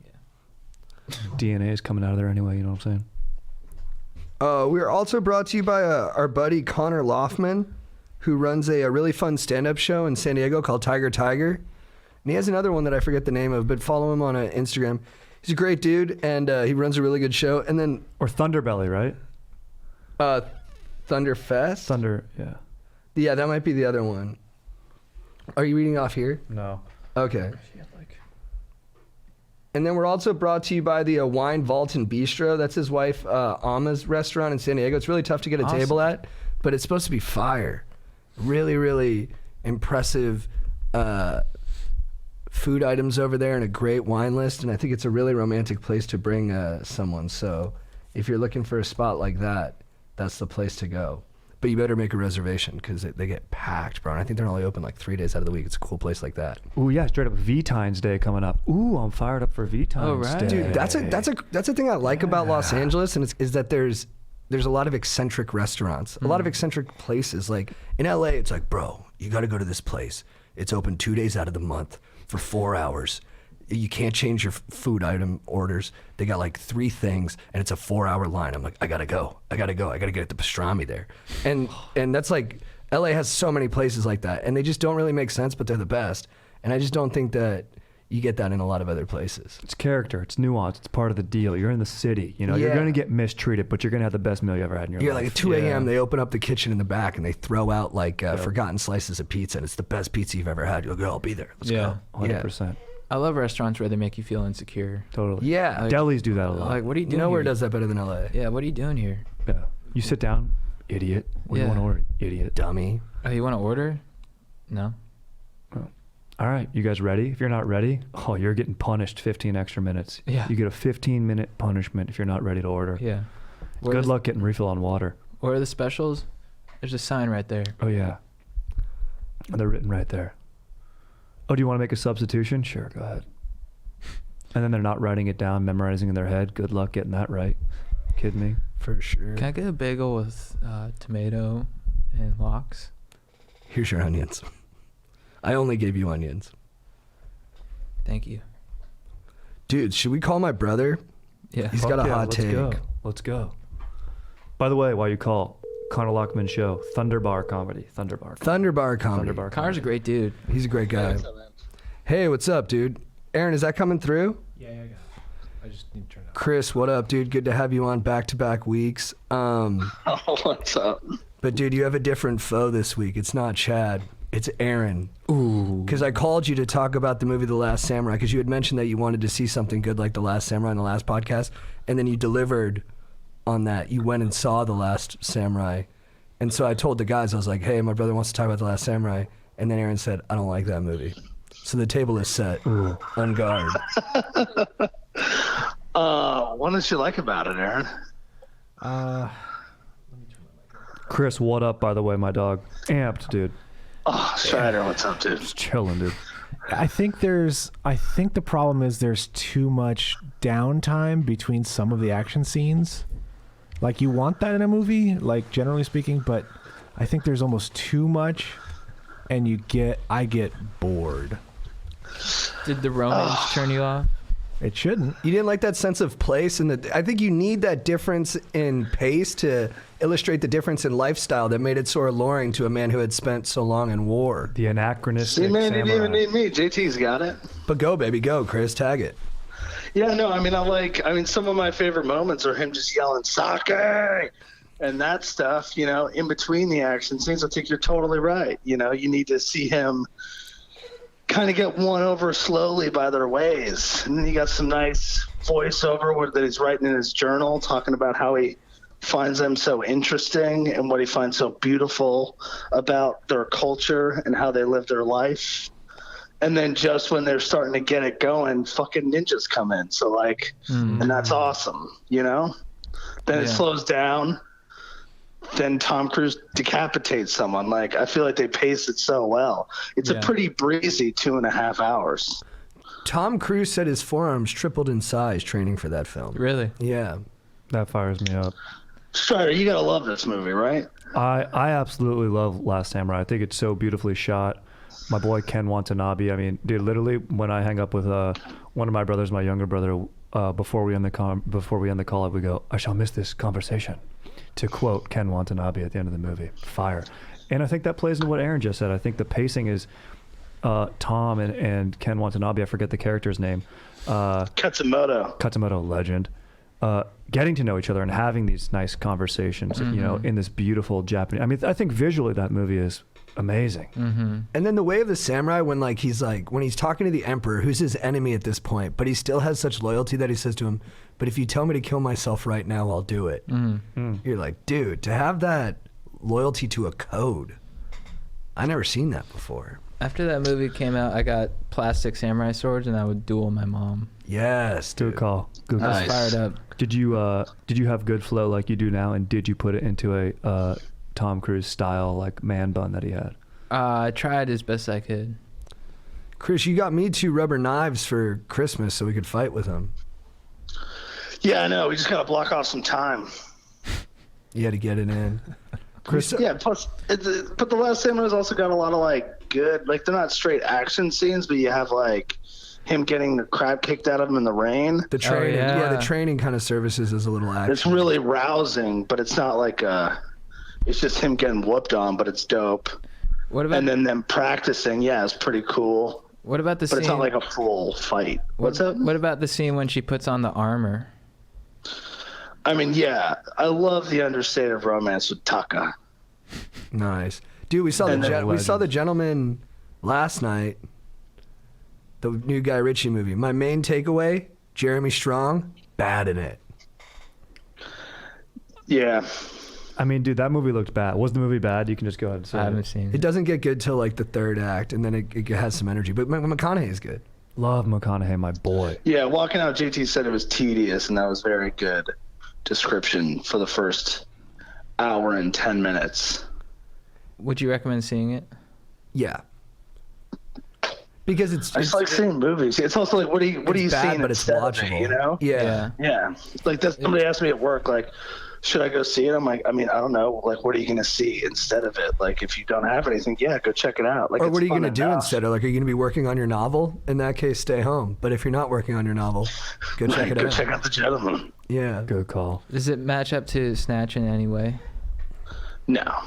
Yeah. DNA is coming out of there anyway, you know what I'm saying? We are also brought to you by our buddy Connor Loffman, who runs a really fun stand-up show in San Diego called Tiger Tiger. And he has another one that I forget the name of, but follow him on Instagram. He's a great dude, and he runs a really good show. And then Or Thunderbelly, right? Thunderfest? Thunder, yeah. Yeah, that might be the other one. Are you reading off here? No. Okay. And then we're also brought to you by the Wine Vault and Bistro. That's his wife Alma's restaurant in San Diego. It's really tough to get a Awesome. table at, but it's supposed to be fire. Really, really impressive food items over there and a great wine list. And I think it's a really romantic place to bring someone. So if you're looking for a spot like that, that's the place to go. But you better make a reservation because they get packed, bro. And I think they're only open like 3 days out of the week. It's a cool place like that. Ooh, yeah, straight up V-Times Day coming up. Ooh, I'm fired up for V-Times Oh, right. Day. Dude, that's a thing I like about Los Angeles, and is that there's a lot of eccentric restaurants, a lot of eccentric places. Like in LA, it's like, bro, you got to go to this place. It's open 2 days out of the month for 4 hours. You can't change your food item orders. They got like 3 things, and it's a 4-hour line. I'm like, I gotta go. I gotta get the pastrami there, and that's like, LA has so many places like that, and they just don't really make sense, but they're the best. And I just don't think that you get that in a lot of other places. It's character. It's nuance. It's part of the deal. You're in the city. You know, you're Yeah. going to get mistreated, but you're going to have the best meal you ever had in your You're life. like at 2 a.m. Yeah. They open up the kitchen in the back and they throw out like forgotten slices of pizza, and it's the best pizza you've ever had. You'll go, I'll be there. Let's Yeah. go. 100%. I love restaurants where they make you feel insecure. Totally. Yeah. Like- Delis do that a lot. Like, what are you doing Nowhere here? does that better than LA. Yeah, what are you doing here? Yeah. You sit down, idiot. What do you Yeah. want to order? Idiot. Dummy. Oh, you want to order? No. All right, you guys ready? If you're not ready, oh, you're getting punished 15 extra minutes. Yeah. You get a 15-minute punishment if you're not ready to order. Yeah. Good luck getting refill on water. Where are the specials? There's a sign right there. Oh, yeah. They're written right there. Oh, do you want to make a substitution? Sure, go ahead. And then they're not writing it down, memorizing in their head. Good luck getting that right. Kidding me? For sure. Can I get a bagel with tomato and lox? Here's your onions. I only gave you onions. Thank you. Dude, should we call my brother? Yeah. He's got a hot let's take. Go. Let's go. By the way, while you call, Connor Lockman Show, Thunderbar Comedy. Thunderbar Comedy. Thunderbar Connor's a Comedy. great dude. He's a great guy. Hey, what's up, dude? Aaron, is that coming through? Yeah, I got it. I just need to turn it on. Chris, what up, dude? Good to have you on back-to-back weeks. Oh, what's up? But dude, you have a different foe this week. It's not Chad. It's Aaron. Ooh. Because I called you to talk about the movie The Last Samurai, because you had mentioned that you wanted to see something good like The Last Samurai in the last podcast, and then you delivered on that. You went and saw The Last Samurai. And so I told the guys, I was like, hey, my brother wants to talk about The Last Samurai. And then Aaron said, I don't like that movie. So the table is set on guard. What did you like about it, Aaron? Chris, what up, by the way, my dog? Amped, dude. Oh, Strider, what's up, dude? Just chilling, dude. I think the problem is there's too much downtime between some of the action scenes. Like, you want that in a movie, like, generally speaking, but I think there's almost too much, and I get bored. Did the romance turn you off? It shouldn't. You didn't like that sense of place, and I think you need that difference in pace to illustrate the difference in lifestyle that made it so alluring to a man who had spent so long in war. The anachronistic See, man, you didn't even samurai. need me. JT's got it. But go, baby, go, Chris, tag it. Yeah, no, I mean, some of my favorite moments are him just yelling, "Sake!" and that stuff, in between the action scenes. I think you're totally right. You need to see him kind of get won over slowly by their ways. And then you got some nice voiceover that he's writing in his journal, talking about how he finds them so interesting and what he finds so beautiful about their culture and how they live their life. And then just when they're starting to get it going, fucking ninjas come in. So and that's awesome, Then it slows down. Then Tom Cruise decapitates someone. I feel like they pace it so well. It's a pretty breezy 2.5 hours. Tom Cruise said his forearms tripled in size training for that film. Really? Yeah. That fires me up. Strider, you gotta love this movie, right? I absolutely love Last Samurai. I think it's so beautifully shot. My boy Ken Watanabe. I mean, dude, literally when I hang up with one of my brothers, my younger brother, before we end the call, we go, "I shall miss this conversation," to quote Ken Watanabe at the end of the movie. Fire. And I think that plays into what Aaron just said. I think the pacing is Tom and Ken Watanabe. I forget the character's name. Katsumoto, legend. Getting to know each other and having these nice conversations, in this beautiful Japanese. I mean, I think visually that movie is amazing. And then the way of the samurai, when he's talking to the emperor, who's his enemy at this point, but he still has such loyalty that he says to him, "But if you tell me to kill myself right now, I'll do it." You're like, dude, to have that loyalty to a code, I never seen that before. After that movie came out, I got plastic samurai swords, and I would duel my mom. Yes, dude. Good call. Good I call. was fired up. Did you have good flow like you do now, and did you put it into a Tom Cruise style man bun that he had? I tried as best I could. Chris, you got me 2 rubber knives for Christmas so we could fight with them. Yeah, I know. We just gotta block off some time. You had to get it in. Chris, Yeah, plus, but The Last Samurai's also got a lot of good, they're not straight action scenes, but you have him getting the crap kicked out of him in the rain. the training, yeah. the training kind of services as a little action. It's really rousing, but it's not it's just him getting whooped on, but it's dope. What about And then them practicing, it's pretty cool. what about the But scene? it's not like a full fight. What's up? What about the scene when she puts on the armor? I mean, I love the understated romance with Taka. Nice, dude. We saw the Gentleman last night. The new Guy Ritchie movie. My main takeaway: Jeremy Strong, bad in it. Yeah. I mean, dude, that movie looked bad. Was the movie bad? You can just go ahead and say I it. haven't seen It it. doesn't get good till the 3rd act, and then it has some energy. But McConaughey is good. Love McConaughey, my boy. Yeah, walking out, JT said it was tedious, and that was very good description for the first hour and 10 minutes. Would you recommend seeing it? Yeah. Because I just like seeing movies. It's also what are you bad, seeing but it's instead of it, watchable. Yeah. Yeah. That's somebody asked me at work, should I go see it? I'm like, I mean, I don't know. What are you going to see instead of it? If you don't have anything, go check it out. Or what are you going to do instead? Are you going to be working on your novel? In that case, stay home. But if you're not working on your novel, go check it Go out. check out The Gentleman. Yeah. Good call. Does it match up to Snatch in any way? No.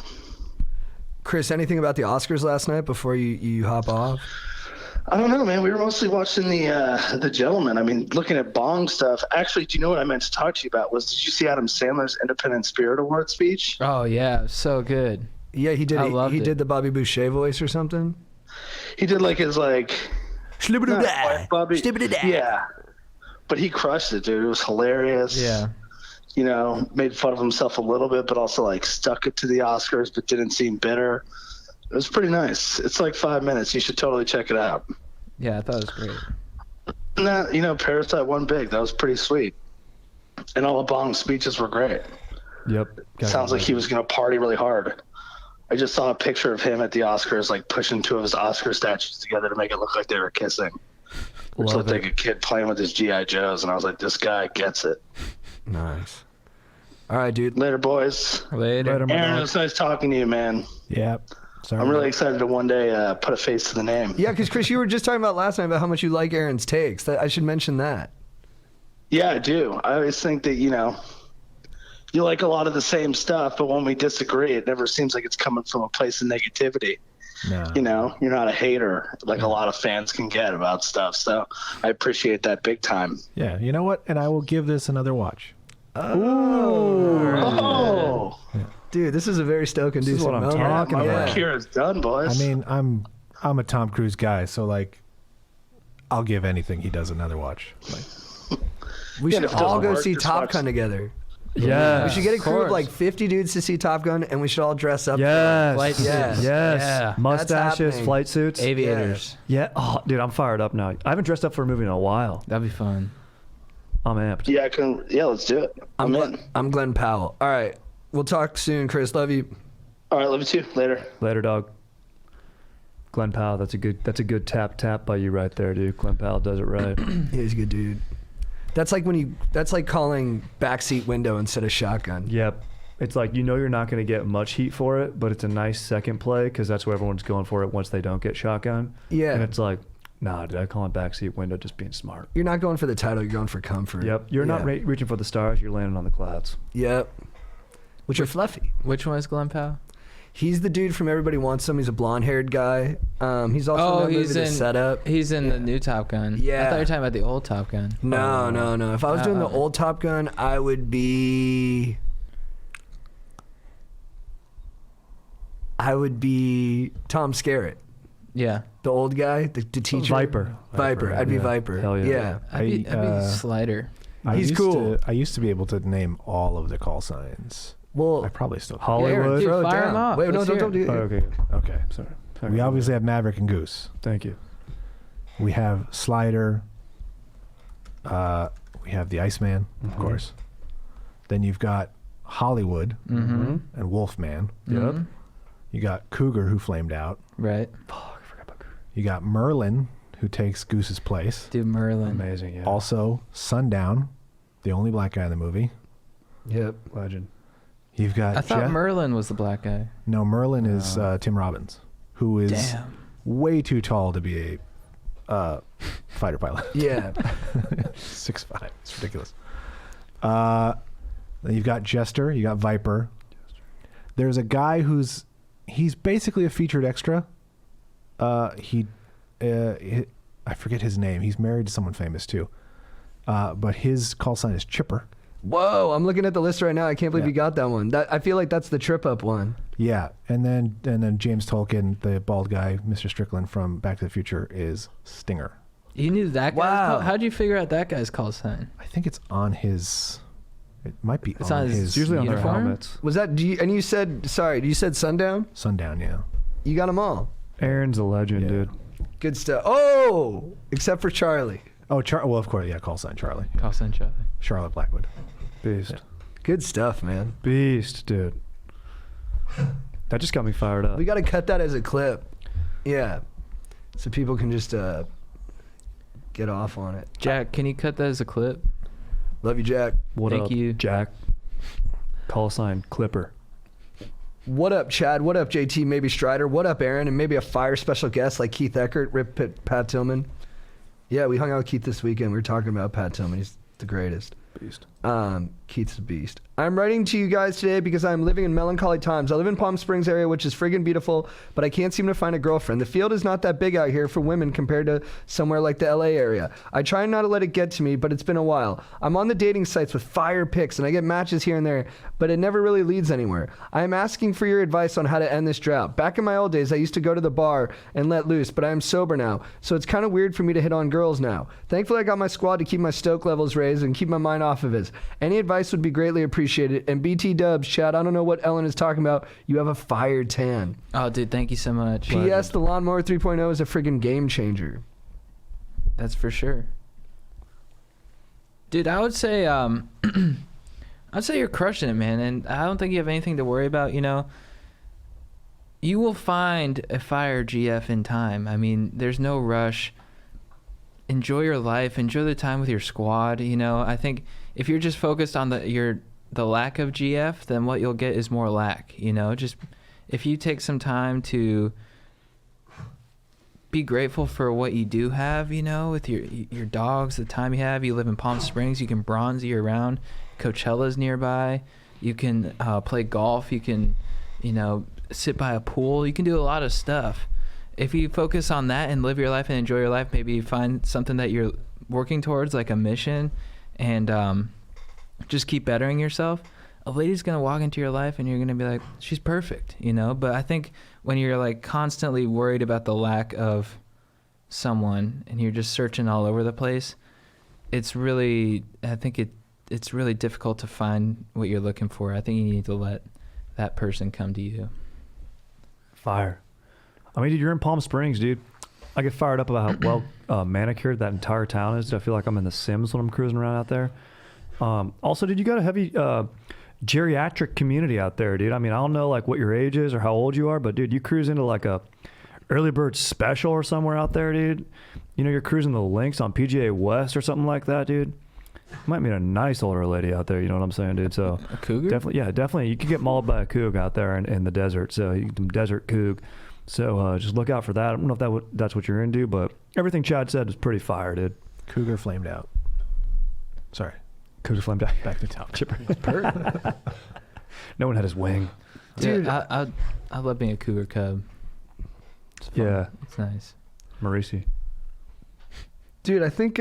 Chris, anything about the Oscars last night before you hop off? I don't know, man. We were mostly watching the Gentleman. I mean, looking at Bong stuff. Actually, do you know what I meant to talk to you about? Did you see Adam Sandler's Independent Spirit Award speech? Oh yeah, so good. Yeah, he did. I loved He it. did the Bobby Boucher voice or something. He did like his like. Not quite Bobby. Slibbity-da. Yeah, but he crushed it, dude. It was hilarious. Yeah. You know, made fun of himself a little bit, but also like stuck it to the Oscars, but didn't seem bitter. It was pretty nice. It's like 5 minutes. You should totally check it out. Yeah, I thought it was great. And that, you know, Parasite won big. That was pretty sweet. And all the Bong's speeches were great. Yep. Sounds like he was going to party really hard. I just saw a picture of him at the Oscars, like pushing two of his Oscar statues together to make it look like they were kissing. Which looked like a kid playing with his G.I. Joes. And I was like, this guy gets it. Nice. All right, dude. Later, boys. Later. Later, my Aaron, dog. it was nice talking to you, man. Yeah. Sorry. I'm really excited to one day put a face to the name. Yeah, because Chris, you were just talking about last night about how much you like Aaron's takes. I should mention that. Yeah, I do. I always think that, you know, you like a lot of the same stuff, but when we disagree, it never seems like it's coming from a place of negativity. No. You know, you're not a hater like a lot of fans can get about stuff. So I appreciate that big time. Yeah. You know what? And I will give this another watch. Oh, Dude, this is a very Stoke inducing what I'm moment. talking my about. work here is done, boys. I mean, I'm a Tom Cruise guy, so like, I'll give anything he does another watch. Like, We Yeah, should if it all doesn't go work, see just Top watch- Gun together. Yeah. We should get a crew of course. like 50 dudes to see Top Gun, and we should all dress up. Yes. Flight Yes. suits. Yes. Yeah. Mustaches, happening. flight suits. Aviators. Yeah. Oh, dude, I'm fired up now. I haven't dressed up for a movie in a while. That'd be fun. I'm amped. yeah, let's do it. I'm in. I'm Glenn Powell. All right. We'll talk soon, Chris. Love you. All right, love you too. Later. Later, dog. Glenn Powell, that's a good tap by you right there, dude. Glenn Powell does it right. Yeah, he's a good dude. That's like calling backseat window instead of shotgun. Yep. It's like, you know, you're not going to get much heat for it, but it's a nice second play because that's where everyone's going for it once they don't get shotgun. Yeah. And it's like, nah, dude, I call it backseat window, just being smart. You're not going for the title. You're going for comfort. Yep. You're not reaching for the stars. You're landing on the clouds. Yep. Which are fluffy. Which one is Glenn Powell? He's the dude from Everybody Wants Him. He's a blonde-haired guy. He's also in that movie The Setup. He's in the new Top Gun. Yeah. I thought you were talking about the old Top Gun. No. If I was doing the old Top Gun, I would be Tom Skerritt, Yeah. the old guy, the teacher. Viper. Viper. I'd be yeah. Viper. Hell yeah. I'd be Slider. He's cool. I used to be able to name all of the call signs. Well, I probably still can. Hollywood. Dude, throw it fire down. 'em off. Wait, no, Let's don't hear do Oh, it. okay. Okay. Sorry. We obviously have Maverick and Goose. Thank you. We have Slider. We have the Iceman, of course. Then you've got Hollywood Mm-hmm. and Wolfman. Yep. You got Cougar, who flamed out. Right. Fuck, I forgot about Cougar. You got Merlin, who takes Goose's place. Dude, Merlin. Amazing, yeah. Also, Sundown, the only black guy in the movie. Yep. Legend. You've got I thought Jeff- Merlin was the black guy. No, Merlin is Tim Robbins, who is Damn. way too tall to be a fighter pilot. Yeah. 6'5". It's ridiculous. Then you've got Jester. You got Viper. There's a guy he's basically a featured extra. I forget his name. He's married to someone famous too. But his call sign is Chipper. Whoa, I'm looking at the list right now. I can't believe Yeah. you got that one. I feel like that's the trip up one. Yeah, and then James Tolkien, the bald guy, Mr. Strickland from Back to the Future, is Stinger. You knew that guy's Wow. call? How'd you figure out that guy's call sign? I think it's on his. It might be It's on on his- his It's usually on their Uniform? helmets. Was that, you said Sundown? Sundown. Yeah. You got them all. Aaron's a legend, Yeah. dude. Good stuff. Oh, except for Charlie. Oh, well, of course, yeah. Call sign Charlie. Call sign Charlie. Charlotte Blackwood. Beast. Good stuff, man. Beast, dude. That just got me fired up. We got to cut that as a clip. Yeah. So people can just get off on it. Jack, can you cut that as a clip? Love you, Jack. What Thank up, you. Jack? Call sign Clipper. What up, Chad? What up, JT? Maybe Strider. What up, Aaron? And maybe a fire special guest like Keith Eckert, Pat Tillman. Yeah, we hung out with Keith this weekend. We were talking about Pat Tillman. He's the greatest. Beast. Keith's a beast. I'm writing to you guys today because I'm living in melancholy times. I live in Palm Springs area, which is friggin' beautiful, but I can't seem to find a girlfriend. The field is not that big out here for women compared to somewhere like the LA area. I try not to let it get to me, but it's been a while. I'm on the dating sites with fire pics, and I get matches here and there, but it never really leads anywhere. I am asking for your advice on how to end this drought. Back in my old days, I used to go to the bar and let loose, but I am sober now, so it's kind of weird for me to hit on girls now. Thankfully, I got my squad to keep my stoke levels raised and keep my mind off of it. Any advice would be greatly appreciated. And BT Dubs, Chad, I don't know what Ellen is talking about. You have a fire tan. Oh, dude, thank you so much. P.S. The Lawnmower 3.0 is a friggin' game changer. That's for sure. Dude, I would say I'd say you're crushing it, man, and I don't think you have anything to worry about, you know. You will find a fire GF in time. I mean, there's no rush. Enjoy your life, enjoy the time with your squad, you know. I think if you're just focused on the lack of GF, then what you'll get is more lack, you know. Just if you take some time to be grateful for what you do have, you know, with your dogs, the time you have. You live in Palm Springs, you can bronze year round. Coachella's nearby. You can play golf. You can, you know, sit by a pool. You can do a lot of stuff. If you focus on that and live your life and enjoy your life, maybe you find something that you're working towards, like a mission, and just keep bettering yourself. A lady's gonna walk into your life and you're gonna be like, she's perfect, you know. But I think when you're like constantly worried about the lack of someone and you're just searching all over the place, it's really difficult to find what you're looking for. I think you need to let that person come to you. Fire. I mean, dude, you're in Palm Springs, dude. I get fired up about how well manicured that entire town is. I feel like I'm in The Sims when I'm cruising around out there. Also, dude, you got a heavy geriatric community out there, dude. I mean, I don't know like what your age is or how old you are, but dude, you cruise into like a early bird special or somewhere out there, dude. You know, you're cruising the links on PGA West or something like that, dude. You might meet a nice older lady out there, you know what I'm saying, dude? So a cougar? Definitely. You could get mauled by a coug out there in the desert. So you can desert coug. So just look out for that. I don't know if that's what you're into, but everything Chad said is pretty fire, dude. Cougar flamed out. Sorry. Cougar flamed out. Back to town. Chipper. No one had his wing. Dude, yeah, I love being a cougar cub. It's fun. Yeah. It's nice. Maurice. Dude, I think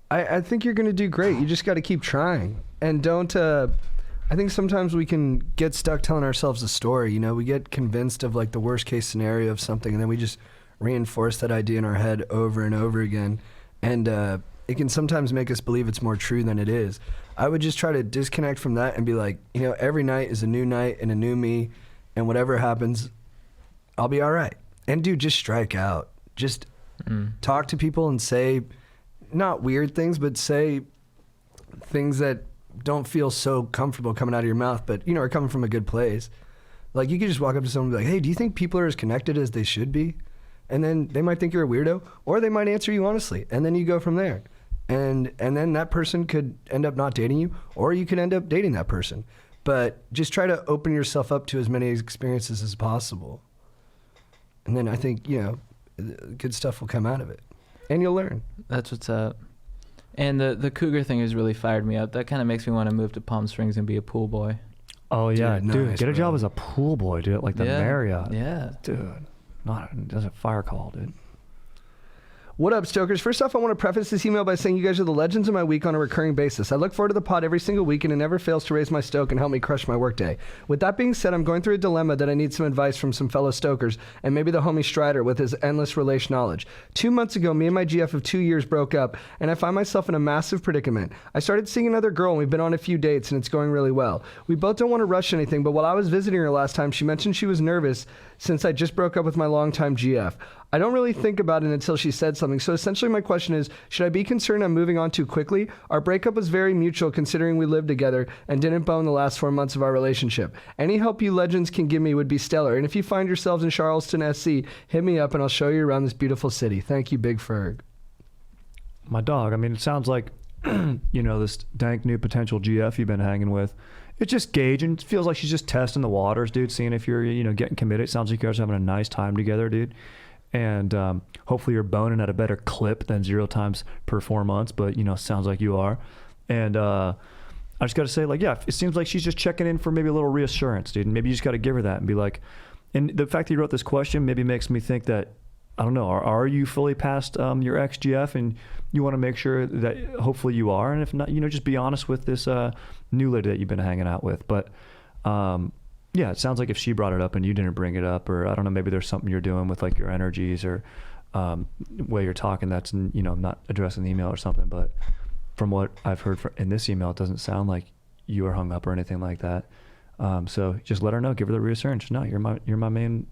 I think you're gonna do great. You just got to keep trying, and don't. I think sometimes we can get stuck telling ourselves a story. You know, we get convinced of like the worst case scenario of something, and then we just reinforce that idea in our head over and over again, and it can sometimes make us believe it's more true than it is. I would just try to disconnect from that and be like, you know, every night is a new night and a new me, and whatever happens, I'll be all right. And dude, just strike out. Just talk to people and say, not weird things, but say things that don't feel so comfortable coming out of your mouth, but, you know, are coming from a good place. Like, you could just walk up to someone and be like, hey, do you think people are as connected as they should be? And then they might think you're a weirdo, or they might answer you honestly, and then you go from there. And then that person could end up not dating you, or you could end up dating that person. But just try to open yourself up to as many experiences as possible. And then I think, you know, good stuff will come out of it. And you'll learn. That's what's up. And the cougar thing has really fired me up. That kind of makes me want to move to Palm Springs and be a pool boy. Oh, yeah. Dude, nice, get a bro. job as a pool boy, dude. Like the Marriott. Yeah. Dude. That's a fire call, dude. What up, Stokers? First off, I want to preface this email by saying you guys are the legends of my week on a recurring basis. I look forward to the pod every single week, and it never fails to raise my stoke and help me crush my workday. With that being said, I'm going through a dilemma that I need some advice from some fellow Stokers, and maybe the homie Strider with his endless relation knowledge. 2 months ago, me and my GF of 2 years broke up, and I find myself in a massive predicament. I started seeing another girl, and we've been on a few dates, and it's going really well. We both don't want to rush anything, but while I was visiting her last time, she mentioned she was nervous since I just broke up with my longtime GF. I don't really think about it until she said something, so essentially my question is, should I be concerned I'm moving on too quickly? Our breakup was very mutual considering we lived together and didn't bone the last 4 months of our relationship. Any help you legends can give me would be stellar, and if you find yourselves in Charleston, SC, hit me up and I'll show you around this beautiful city. Thank you, Big Ferg. My dog, I mean, it sounds like, you know, this dank new potential GF you've been hanging with. It's just gauging. It feels like she's just testing the waters, dude, seeing if you're, you know, getting committed. It sounds like you guys are having a nice time together, dude. and hopefully you're boning at a better clip than 0 times per 4 months, but, you know, sounds like you are. And I just got to say, like, yeah, it seems like she's just checking in for maybe a little reassurance, dude. And maybe you just got to give her that and be like, and the fact that you wrote this question maybe makes me think that, I don't know, are you fully past your ex-GF, and you want to make sure that hopefully you are, and if not, you know, just be honest with this new lady that you've been hanging out with. But yeah, it sounds like if she brought it up and you didn't bring it up, or I don't know, maybe there's something you're doing with like your energies or way you're talking that's, you know, not addressing the email or something. But from what I've heard in this email, it doesn't sound like you are hung up or anything like that. So just let her know, give her the reassurance. No, you're my main,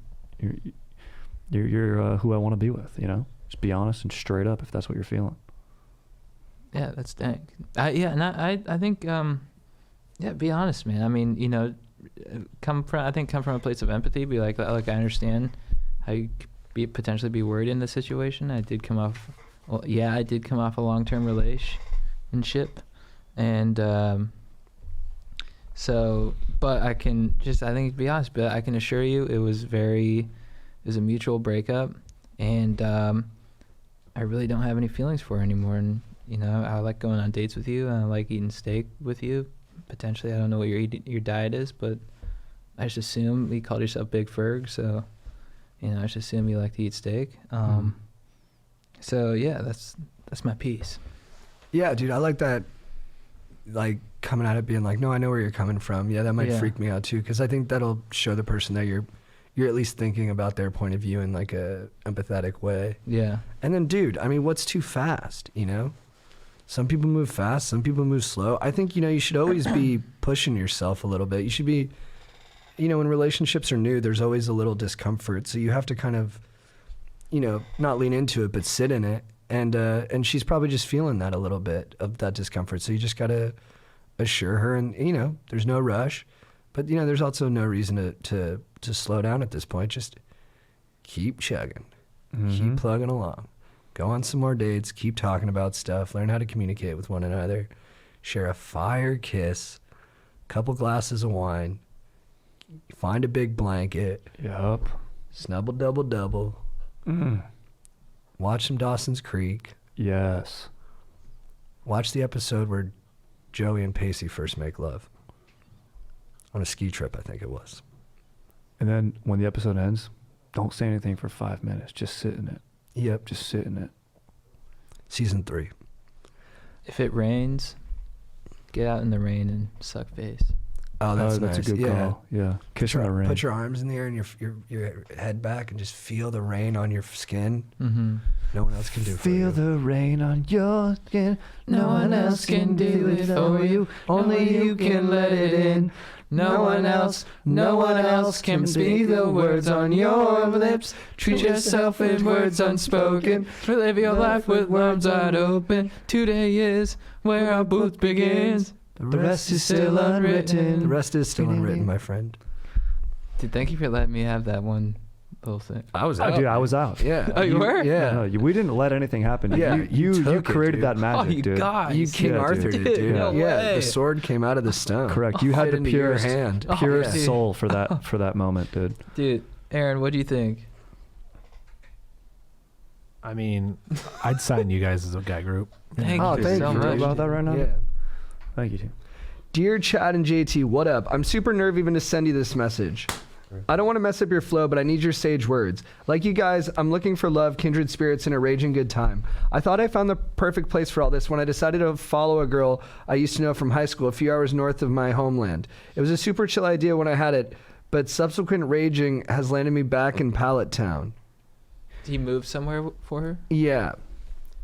you're who I want to be with, you know? Just be honest and straight up if that's what you're feeling. Yeah, that's dank. I think, yeah, be honest, man. I mean, you know, come from a place of empathy. Be like, I understand how you could potentially be worried in this situation. I did come off a long-term relationship, and so, but I think be honest. But I can assure you, it was a mutual breakup, and I really don't have any feelings for her anymore. And you know, I like going on dates with you, and I like eating steak with you. Potentially, I don't know what your diet is, but I just assume you called yourself Big Ferg, so you know, I just assume you like to eat steak. So yeah, that's my piece. Yeah, dude, I like that. Like coming at it, being like, no, I know where you're coming from. Yeah, that might freak me out too, because I think that'll show the person that you're at least thinking about their point of view in like a empathetic way. Yeah. And then, dude, I mean, what's too fast? You know, some people move fast, some people move slow. I think, you know, you should always be pushing yourself a little bit. You should be, you know, when relationships are new, there's always a little discomfort. So you have to kind of, you know, not lean into it, but sit in it. And she's probably just feeling that a little bit of that discomfort. So you just got to assure her, and, you know, there's no rush, but, you know, there's also no reason to slow down at this point. Just keep chugging, keep plugging along, go on some more dates, keep talking about stuff, learn how to communicate with one another, share a fire kiss, couple glasses of wine, find a big blanket. Yup. Snuggle double. Watch some Dawson's Creek. Yes. Watch the episode where Joey and Pacey first make love. On a ski trip, I think it was. And then when the episode ends, don't say anything for 5 minutes. Just sit in it. Yep. Just sit in it. Season 3. If it rains, get out in the rain and suck face. Oh, that's that's nice. a good call. Yeah. Kiss in the rain. Put your arms in the air and your head back and just feel the rain on your skin. Mm-hmm. No one else can do it for you. Feel the rain on your skin. No one else can do it for you. Only you can let it in. No one else can speak the words on your lips. Treat yourself with words unspoken. Live your life with arms wide open. Today is where our booth begins. The rest is still unwritten. The rest is still unwritten, my friend. Dude, thank you for letting me have that one little thing. I was out. Dude, I was out. Yeah. Oh, you were? Yeah. No, we didn't let anything happen. Yeah, You you took it, created dude. that magic, Oh, you dude. guys. You King Yeah, Arthur dude. did, dude. No Yeah, way. the sword came out of the stone. Correct. You had Fit the into your purest hand. purest yeah. soul for that moment, dude. Dude, Aaron, what do you think? I mean, I'd sign you guys as a guy group. Thank Oh, you thank so you. much. About that right now? Yeah. Thank you, team. Dear Chad and JT, what up? I'm super nervous even to send you this message. I don't want to mess up your flow, but I need your sage words. Like you guys, I'm looking for love, kindred spirits, and a raging good time. I thought I found the perfect place for all this when I decided to follow a girl I used to know from high school a few hours north of my homeland. It was a super chill idea when I had it, but subsequent raging has landed me back in Pallet Town. Did he move somewhere for her? Yeah.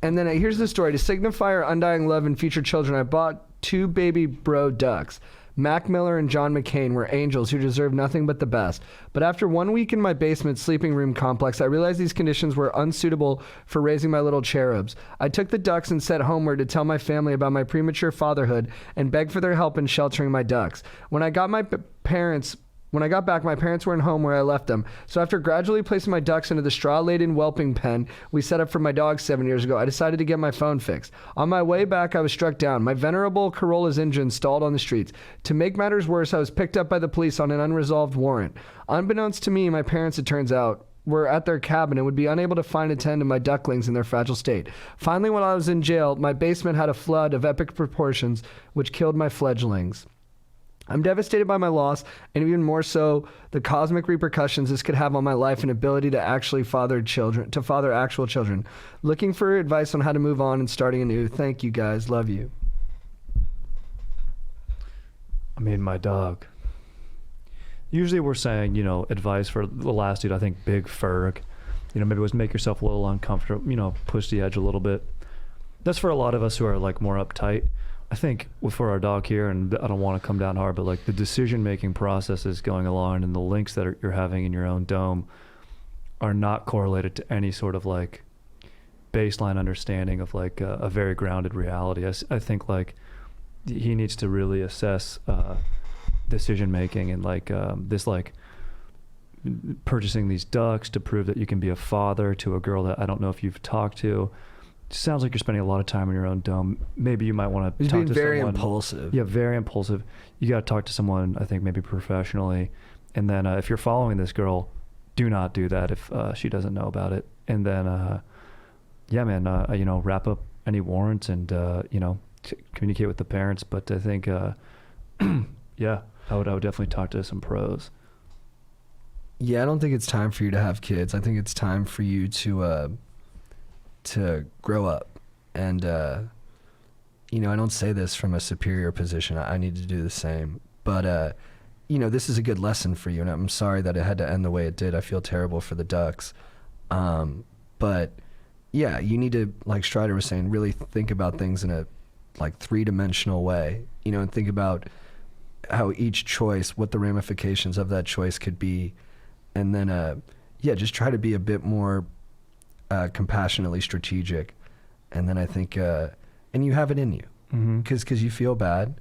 And then here's the story. To signify our undying love and future children, I bought 2 baby bro ducks. Mac Miller and John McCain were angels who deserved nothing but the best. But after 1 week in my basement sleeping room complex, I realized these conditions were unsuitable for raising my little cherubs. I took the ducks and set homeward to tell my family about my premature fatherhood and beg for their help in sheltering my ducks. When I got back, my parents weren't home where I left them. So after gradually placing my ducks into the straw-laden whelping pen we set up for my dogs 7 years ago, I decided to get my phone fixed. On my way back, I was struck down. My venerable Corolla's engine stalled on the streets. To make matters worse, I was picked up by the police on an unresolved warrant. Unbeknownst to me, my parents, it turns out, were at their cabin and would be unable to find and tend to my ducklings in their fragile state. Finally, when I was in jail, my basement had a flood of epic proportions, which killed my fledglings. I'm devastated by my loss, and even more so, the cosmic repercussions this could have on my life and ability to actually father actual children. Looking for advice on how to move on and starting anew. Thank you, guys. Love you. I mean, my dog. Usually we're saying, you know, advice for the last dude, I think Big Ferg, you know, maybe it was make yourself a little uncomfortable, you know, push the edge a little bit. That's for a lot of us who are like more uptight. I think for our dog here, and I don't want to come down hard, but like the decision-making processes going along and the links that you're having in your own dome are not correlated to any sort of like baseline understanding of like a very grounded reality. I think like he needs to really assess decision-making and like this like purchasing these ducks to prove that you can be a father to a girl that I don't know if you've talked to. Sounds like you're spending a lot of time in your own dome. Maybe you might want to talk to someone. He's being very impulsive. Yeah, very impulsive. You got to talk to someone, I think, maybe professionally. And then if you're following this girl, do not do that if she doesn't know about it. And then, yeah, man, you know, wrap up any warrants and, you know, communicate with the parents. But I think, yeah, I would definitely talk to some pros. Yeah, I don't think it's time for you to have kids. I think it's time for you to grow up. And, you know, I don't say this from a superior position. I need to do the same. But, you know, this is a good lesson for you. And I'm sorry that it had to end the way it did. I feel terrible for the ducks. But, yeah, you need to, like Strider was saying, really think about things in a, like, three-dimensional way. You know, and think about how each choice, what the ramifications of that choice could be. And then, yeah, just try to be a bit more compassionately strategic. And then I think, and you have it in you. Because you feel bad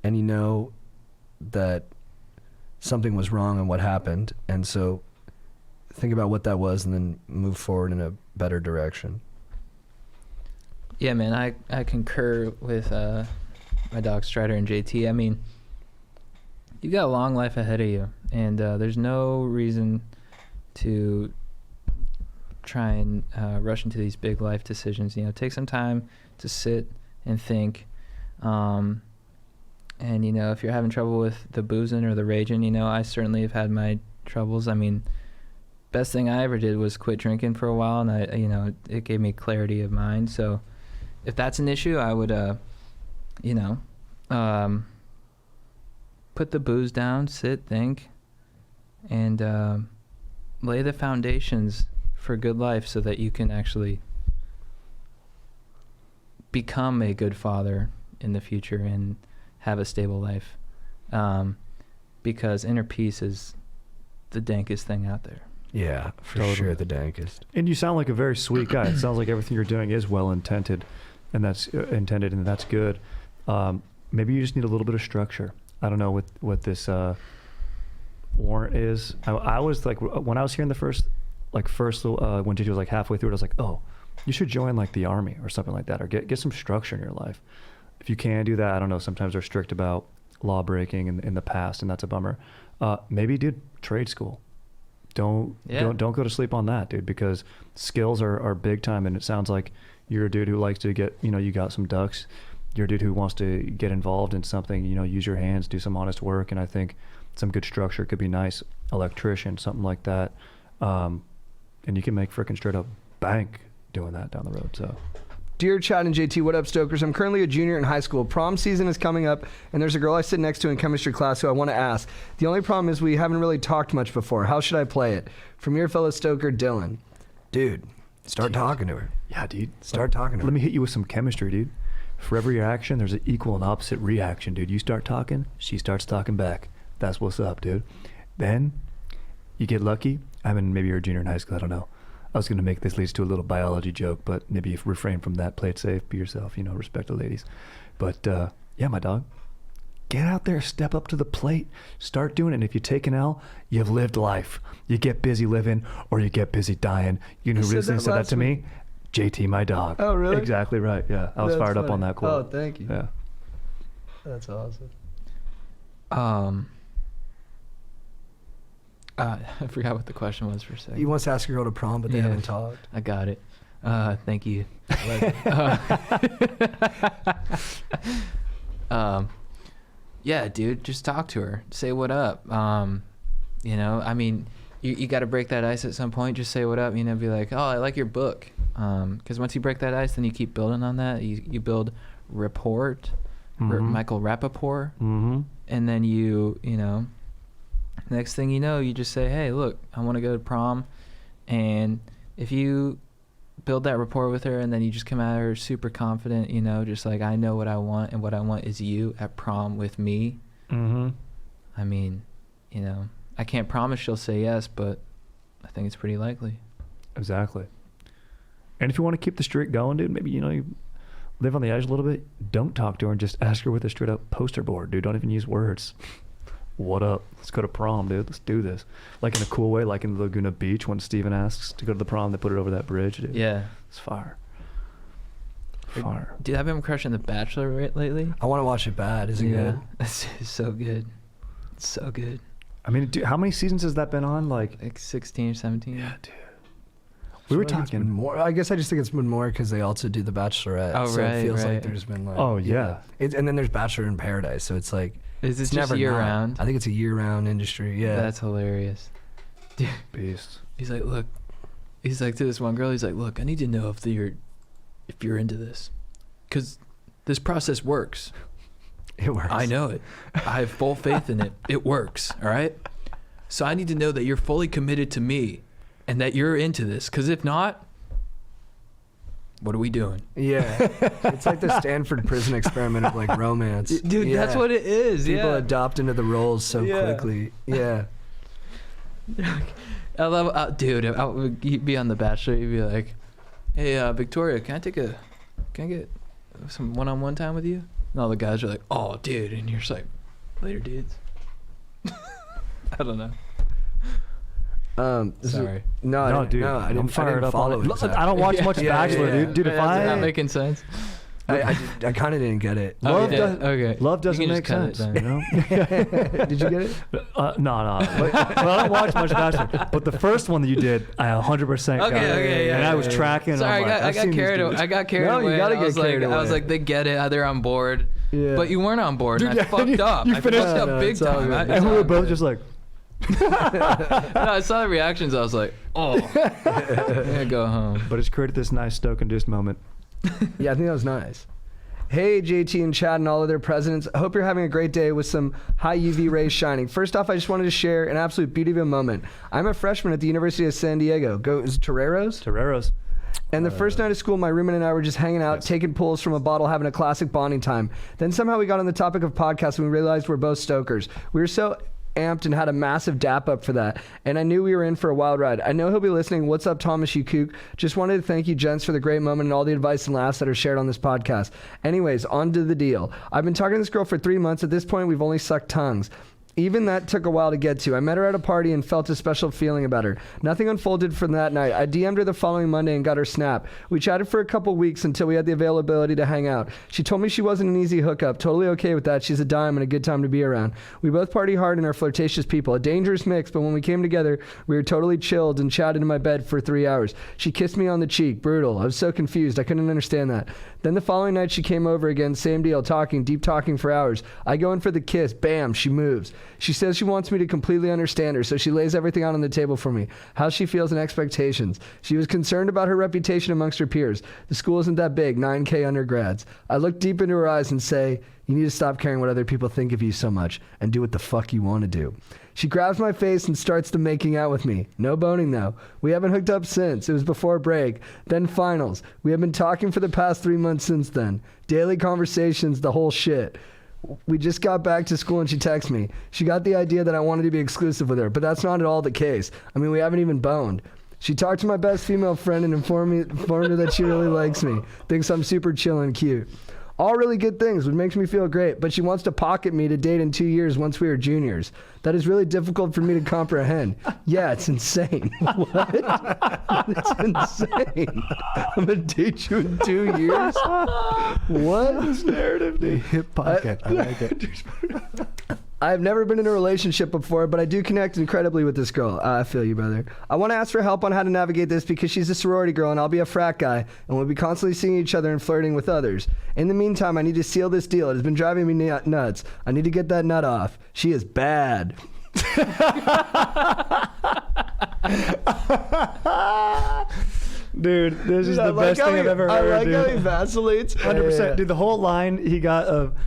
and you know that something was wrong and what happened. And so think about what that was and then move forward in a better direction. Yeah, man, I concur with my dog Strider and JT. I mean, you've got a long life ahead of you, and there's no reason to try and rush into these big life decisions. You know, take some time to sit and think. And, you know, if you're having trouble with the boozing or the raging, you know, I certainly have had my troubles. I mean, best thing I ever did was quit drinking for a while, and you know, it gave me clarity of mind. So if that's an issue, I would, you know, put the booze down, sit, think, and lay the foundations for good life so that you can actually become a good father in the future and have a stable life. Because inner peace is the dankest thing out there. Yeah, for sure, the dankest. And you sound like a very sweet guy. It sounds like everything you're doing is well intended, and that's good. Maybe you just need a little bit of structure. I don't know what this warrant is. I was like, when I was hearing the first when JT was like halfway through it, I was like, oh, you should join like the army or something like that, or get some structure in your life. If you can do that, I don't know. Sometimes they're strict about law breaking in the past, and that's a bummer. Maybe do trade school. Don't go to sleep on that, dude, because skills are big time. And it sounds like you're a dude who likes to get, you know, you got some ducks. You're a dude who wants to get involved in something, you know, use your hands, do some honest work. And I think some good structure could be nice. Electrician, something like that. And you can make freaking straight up bank doing that down the road. So, Dear Chad and JT, what up, Stokers? I'm currently a junior in high school. Prom season is coming up, and there's a girl I sit next to in chemistry class who I want to ask. The only problem is we haven't really talked much before. How should I play it? From your fellow Stoker, Dylan. Dude, start talking to her. Yeah, dude. Start talking to her. Let me hit you with some chemistry, dude. For every action, there's an equal and opposite reaction, dude. You start talking, she starts talking back. That's what's up, dude. Then you get lucky. I mean, maybe you're a junior in high school. I don't know. I was going to make this leads to a little biology joke, but maybe if refrain from that, play it safe, be yourself, you know, respect the ladies. But yeah, my dog, get out there, step up to the plate, start doing it. And if you take an L, you've lived life. You get busy living or you get busy dying. You know who really said that to me? JT, my dog. Oh, really? Exactly right. Yeah, I was fired up on that quote. Oh, thank you. Yeah. That's awesome. I forgot what the question was for a second. He wants to ask your girl to prom, but they Yeah. haven't talked. I got it. Thank you. Yeah, dude, just talk to her. Say what up. You know, I mean, you got to break that ice at some point. Just say what up. You know, be like, oh, I like your book. Because once you break that ice, then you keep building on that. You build rapport, Michael Rappaport, and then you know, next thing you know, you just say, hey, look, I want to go to prom, and if you build that rapport with her, and then you just come at her super confident, you know, just like, I know what I want, and what I want is you at prom with me. I mean, you know, I can't promise she'll say yes, but I think it's pretty likely. Exactly. And if you want to keep the streak going, dude, maybe, you know, you live on the edge a little bit. Don't talk to her and just ask her with a straight up poster board, dude. Don't even use words. What up? Let's go to prom, dude. Let's do this. Like in a cool way, like in Laguna Beach when Steven asks to go to the prom, they put it over that bridge, dude. Yeah. It's fire. Fire. Dude, I've been crushing The Bachelor lately. I want to watch it bad. Is it good? It's so good. It's so good. I mean, dude, how many seasons has that been on? Like 16 or 17. Yeah, dude. We were I think it's been talking more. I guess I just think it's been more because they also do The Bachelorette. Oh, so right, it feels right. like there's been like. Oh, yeah. And then there's Bachelor in Paradise, so it's like. Is it It's just never year not. round? I think it's a year-round industry. Yeah. That's hilarious. Dude, beast. he's like, look. He's like to this one girl. He's like, look, I need to know if you're into this, because this process works. It works. I know it. I have full faith in it. It works. All right. So I need to know that you're fully committed to me, and that you're into this. Because if not, what are we doing? Yeah. It's like the Stanford prison experiment of like romance. Dude, Yeah. that's what it is. People Yeah. adopt into the roles so Yeah. quickly. Yeah. I love, dude. I would be on The Bachelor. You'd be like, "Hey, Victoria, can I get some one-on-one time with you?" And all the guys are like, "Oh, dude," and you're just like, "Later, dudes." I don't know. Sorry. No, Dude. I I'm didn't fired up follow on it. it. Look, I don't watch much Yeah, Bachelor, yeah. dude. Dude, if That's not I making sense. I kind of didn't get it. Love Okay, does- okay. love You doesn't can make just cut it sense, then. you know? Did you get it? No. But I don't watch much Bachelor. But the first one that you did, I 100% got it. Okay, yeah, and I yeah, was yeah. tracking. Sorry, and I'm like, I I've got seen these carried dudes. away. I got carried No, you away. gotta I get was like, carried I was away. like, they get it. They're on board. Yeah. But you weren't on board. Dude, and I yeah, fucked up. you I finished- fucked up No, big it's all time. good. And we were both just like, No, I saw the reactions. I was like, oh, I'm gonna go home. but it's created this nice stoke-induced moment. Yeah, I think that was nice. Hey, JT and Chad and all of their presidents. I hope you're having a great day with some high UV rays shining. First off, I just wanted to share an absolute beauty of a moment. I'm a freshman at the University of San Diego. Is it Toreros? Toreros. And the first night of school, my roommate and I were just hanging out, taking pulls from a bottle, having a classic bonding time. Then somehow we got on the topic of podcasts and we realized we're both Stokers. We were so amped and had a massive dap up for that, and I knew we were in for a wild ride. I know he'll be listening. What's up, Thomas, you kook? Just wanted to thank you, gents, for the great moment and all the advice and laughs that are shared on this podcast. Anyways, on to the deal. I've been talking to this girl for 3 months. At this point, we've only sucked tongues. Even that took a while to get to. I met her at a party and felt a special feeling about her. Nothing unfolded from that night. I DM'd her the following Monday and got her snap. We chatted for a couple weeks until we had the availability to hang out. She told me she wasn't an easy hookup. Totally okay with that. She's a dime and a good time to be around. We both party hard and are flirtatious people. A dangerous mix, but when we came together, we were totally chilled and chatted in my bed for 3 hours. She kissed me on the cheek. Brutal. I was so confused. I couldn't understand that. Then the following night she came over again. Same deal. Talking. Deep talking for hours. I go in for the kiss. Bam. She moves. She says she wants me to completely understand her, so she lays everything out on the table for me. How she feels and expectations. She was concerned about her reputation amongst her peers. The school isn't that big, 9K undergrads. I look deep into her eyes and say, you need to stop caring what other people think of you so much and do what the fuck you want to do. She grabs my face and starts the making out with me. No boning though. We haven't hooked up since. It was before break. Then finals. We have been talking for the past 3 months since then. Daily conversations, the whole shit. We just got back to school and she texted me. She got the idea that I wanted to be exclusive with her, but that's not at all the case. I mean, we haven't even boned. She talked to my best female friend and informed her that she really likes me. Thinks I'm super chill and cute. All really good things, which makes me feel great, but she wants to pocket me to date in 2 years once we are juniors. That is really difficult for me to comprehend. Yeah, it's insane. What? It's insane. I'm going to date you in 2 years? What? This narrative, the hip pocket. I like it. I've never been in a relationship before, but I do connect incredibly with this girl. I feel you, brother. I want to ask for help on how to navigate this because she's a sorority girl and I'll be a frat guy, and we'll be constantly seeing each other and flirting with others. In the meantime, I need to seal this deal. It has been driving me nuts. I need to get that nut off. She is bad. Dude, this is the best thing I've ever heard. I like how he dude. vacillates. 100%. Dude, the whole line he got of,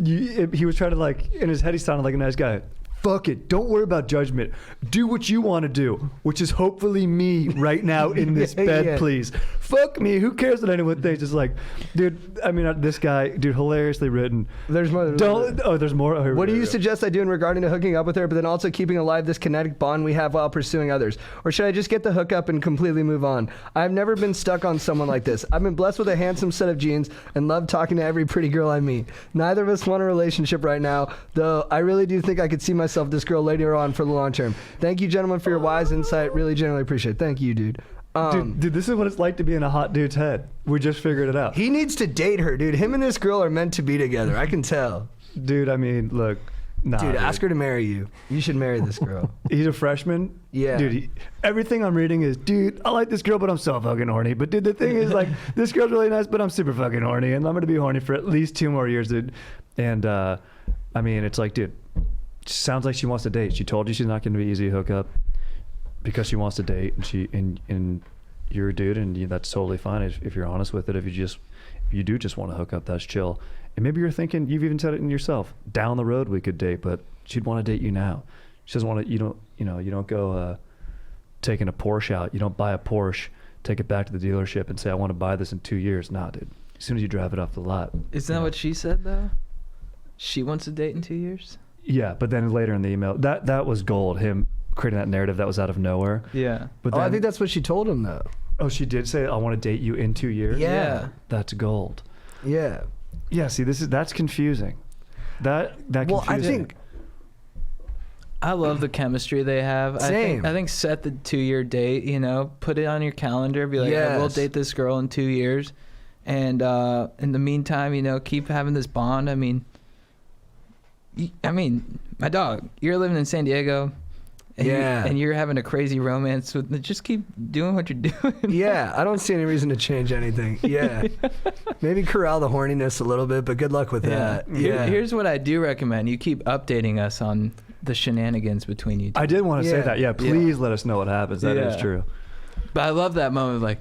he was trying to like, in his head he sounded like a nice guy. Fuck it. Don't worry about judgment. Do what you want to do, which is hopefully me right now in this bed, please. Fuck me. Who cares what anyone thinks? It's like, dude, I mean, this guy, dude, hilariously written. There's more. There's more. Oh, What do you suggest I do in regarding to hooking up with her, but then also keeping alive this kinetic bond we have while pursuing others? Or should I just get the hookup and completely move on? I've never been stuck on someone like this. I've been blessed with a handsome set of genes and love talking to every pretty girl I meet. Neither of us want a relationship right now, though I really do think I could see myself with this girl later on for the long term. Thank you, gentlemen, for your wise insight. Really genuinely appreciate it. Thank you, dude. Dude, this is what it's like to be in a hot dude's head. We just figured it out. He needs to date her, dude. Him and this girl are meant to be together. I can tell. Dude, I mean, look. Nah, dude, ask her to marry you. You should marry this girl. He's a freshman. Yeah. Dude, everything I'm reading is, dude, I like this girl, but I'm so fucking horny. But dude, the thing is, like, this girl's really nice, but I'm super fucking horny, and I'm gonna be horny for at least 2 more years, dude. And I mean, it's like, dude, sounds like she wants to date. She told you she's not gonna be easy to hook up because she wants to date, and you're a dude, and that's totally fine if you're honest with it. If you do just want to hook up, that's chill. And maybe you're thinking, you've even said it in yourself, down the road we could date, but she'd want to date you now. She doesn't want to. You don't go taking a Porsche out. You don't buy a Porsche, take it back to the dealership, and say, I want to buy this in 2 years. Nah, dude. As soon as you drive it off the lot. Isn't that what she said though? She wants to date in 2 years. Yeah, but then later in the email, that was gold. Him creating that narrative that was out of nowhere. Yeah. But then, I think that's what she told him, though. Oh, she did say, I want to date you in 2 years? Yeah. That's gold. Yeah. Yeah, see, that's confusing. That confusing. Well, I think... I love the chemistry they have. Same. I think set the 2-year date, put it on your calendar. Be like, Yes. oh, we'll date this girl in 2 years. And in the meantime, keep having this bond. I mean, my dog, you're living in San Diego. And Yeah. and you're having a crazy romance with. Just keep doing what you're doing. Yeah, I don't see any reason to change anything. Yeah. Maybe corral the horniness a little bit, but good luck with that. Yeah. Here's what I do recommend. You keep updating us on the shenanigans between you two. I did want to say Yeah. that. Yeah, please let us know what happens. That is Yeah. true. But I love that moment of like,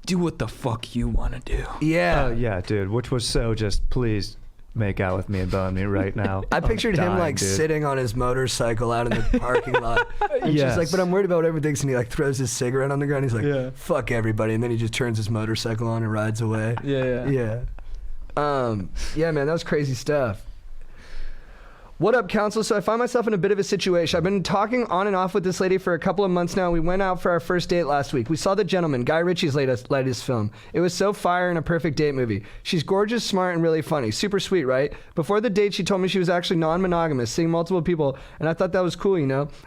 do what the fuck you want to do. Yeah. Oh, yeah, dude, which was so just, please make out with me and bone me right now. I pictured him dying, like dude. sitting on his motorcycle out in the parking lot. And Yes. she's like, but I'm worried about what everyone thinks. And he like throws his cigarette on the ground. He's like, Yeah. fuck everybody. And then he just turns his motorcycle on and rides away. Yeah. Yeah. Yeah, man, that was crazy stuff. What up, counsel? So I find myself in a bit of a situation. I've been talking on and off with this lady for a couple of months now. We went out for our first date last week. We saw The Gentleman, Guy Ritchie's latest film. It was so fire and a perfect date movie. She's gorgeous, smart, and really funny. Super sweet, right? Before the date, she told me she was actually non-monogamous, seeing multiple people, and I thought that was cool,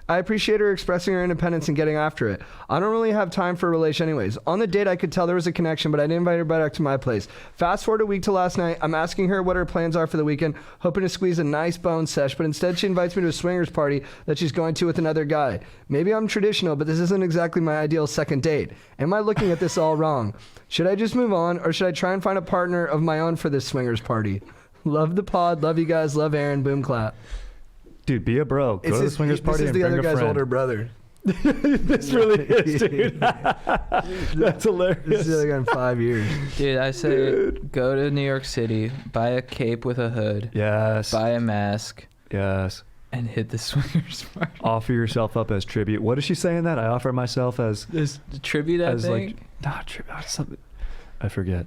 I appreciate her expressing her independence and getting after it. I don't really have time for a relation anyways. On the date, I could tell there was a connection, but I didn't invite her back to my place. Fast forward a week to last night. I'm asking her what her plans are for the weekend, hoping to squeeze a nice bone sesh, but instead she invites me to a swingers party that she's going to with another guy. Maybe I'm traditional, but this isn't exactly my ideal second date. Am I looking at this all wrong? Should I just move on, or should I try and find a partner of my own for this swingers party? Love the pod. Love you guys. Love Aaron. Boom clap. Dude, be a bro. Go to the swingers party and This is the bring other a guy's friend. older brother. This really is, dude. That's hilarious. This is the other guy in 5 years. Dude, I say go to New York City, buy a cape with a hood, Yes. buy a mask, Yes. and hit the swingers party. Offer yourself up as tribute. What is she saying that? I offer myself as There's the tribute, I as think. like not tribute, something. I forget.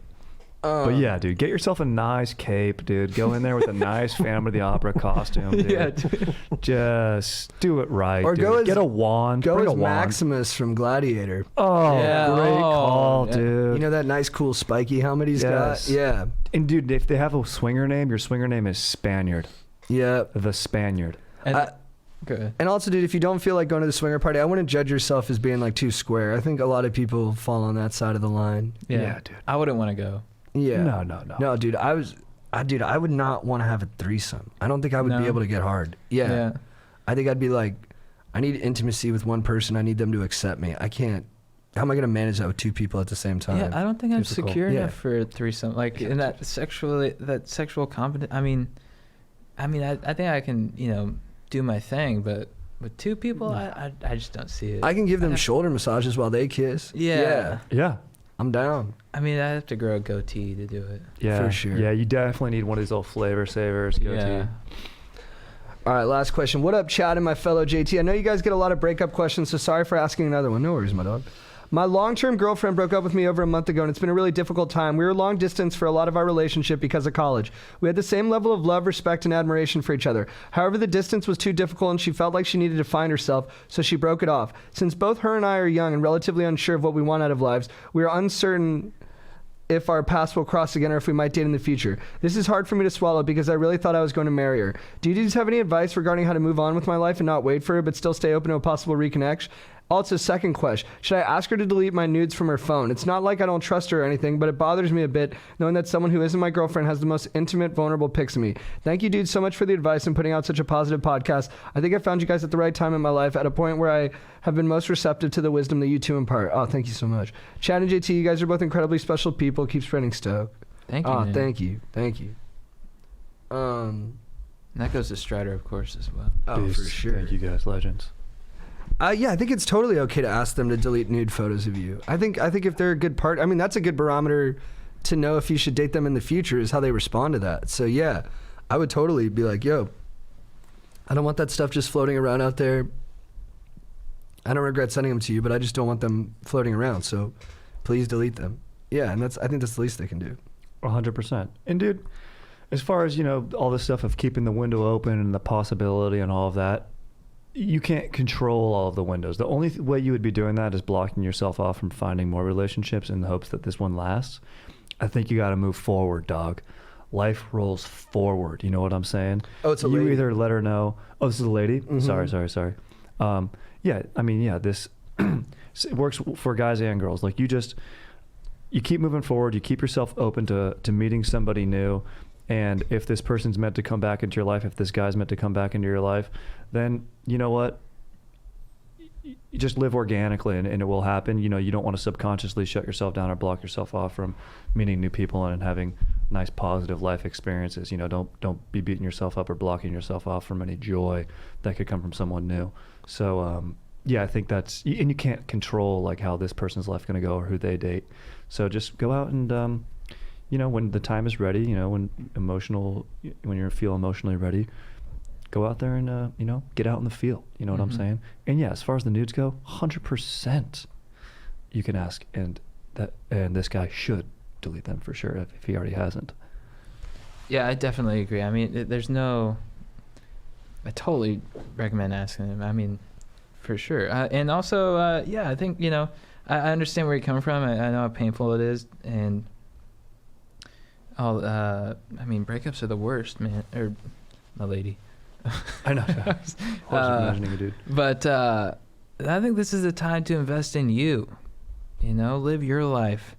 But yeah, dude, get yourself a nice cape, dude. Go in there with a nice Phantom of the Opera costume, dude. Yeah, dude. Just do it right, Or dude. go as- Get a wand. Go Bring a as wand. Maximus from Gladiator. Oh, Yeah. great Oh, call, yeah. dude. You know that nice, cool, spiky helmet he's Yes. got? Yeah. And dude, if they have a swinger name, your swinger name is Spaniard. Yeah. The Spaniard. And, good. And also, dude, if you don't feel like going to the swinger party, I wouldn't judge yourself as being like too square. I think a lot of people fall on that side of the line. Yeah. Yeah, dude. I wouldn't want to go. Yeah. No. No, dude, I was Dude, I would not want to have a threesome. I don't think I would No. be able to get hard. Yeah. I think I'd be like, I need intimacy with one person. I need them to accept me. I can't. How am I going to manage that with two people at the same time? Yeah, I don't think I'm Difficult. secure Yeah. enough for a threesome. Like in that sexual competence. I mean, I think I can, do my thing, but with two people, I just don't see it. I can give them shoulder massages while they kiss. Yeah. Yeah. I'm down. I mean, I have to grow a goatee to do it. Yeah. For sure. Yeah, you definitely need one of these old flavor savers. Goatee. Yeah. All right, last question. What up, Chad and my fellow JT? I know you guys get a lot of breakup questions, so sorry for asking another one. No worries, my dog. My long-term girlfriend broke up with me over a month ago, and it's been a really difficult time. We were long distance for a lot of our relationship because of college. We had the same level of love, respect, and admiration for each other. However, the distance was too difficult, and she felt like she needed to find herself, so she broke it off. Since both her and I are young and relatively unsure of what we want out of lives, we are uncertain if our paths will cross again or if we might date in the future. This is hard for me to swallow because I really thought I was going to marry her. Do you guys have any advice regarding how to move on with my life and not wait for her but still stay open to a possible reconnection? Also, second question, should I ask her to delete my nudes from her phone? It's not like I don't trust her or anything, but it bothers me a bit knowing that someone who isn't my girlfriend has the most intimate, vulnerable pics of me. Thank you, dude, so much for the advice and putting out such a positive podcast. I think I found you guys at the right time in my life at a point where I have been most receptive to the wisdom that you two impart. Oh, thank you so much. Chad and JT, you guys are both incredibly special people. Keep spreading Stoke. Thank you. Oh, man. thank you. And that goes to Strider, of course, as well. Oh, for Peace. sure. Thank you guys, legends. Yeah, I think it's totally okay to ask them to delete nude photos of you. I think if they're a good part, I mean, that's a good barometer to know if you should date them in the future is how they respond to that. So yeah, I would totally be like, yo, I don't want that stuff just floating around out there. I don't regret sending them to you, but I just don't want them floating around. So please delete them. Yeah, and I think that's the least they can do. 100%. And dude, as far as, all this stuff of keeping the window open and the possibility and all of that, you can't control all of the windows. The only way you would be doing that is blocking yourself off from finding more relationships in the hopes that this one lasts. I think you got to move forward, dog. Life rolls forward. You know what I'm saying? Oh, it's a you lady. either let her know. Oh, this is a lady? Mhm. Sorry. This it works for guys and girls. Like you keep moving forward. You keep yourself open to meeting somebody new. And if this person's meant to come back into your life, if this guy's meant to come back into your life, then you know what? You just live organically and it will happen. You don't want to subconsciously shut yourself down or block yourself off from meeting new people and having nice positive life experiences. Don't be beating yourself up or blocking yourself off from any joy that could come from someone new. So I think and you can't control like how this person's life going to go or who they date. So just go out and when the time is ready, when you feel emotionally ready, go out there and, get out in the field. You know what I'm saying? And yeah, as far as the nudes go, 100% you can ask, and this guy should delete them for sure if he already hasn't. Yeah, I definitely agree. I mean, I totally recommend asking him. I mean, for sure. And also, I think, I understand where you're coming from. I know how painful it is. And breakups are the worst, man. Or a lady. I know. I was imagining a dude. But I think this is the time to invest in you. Live your life.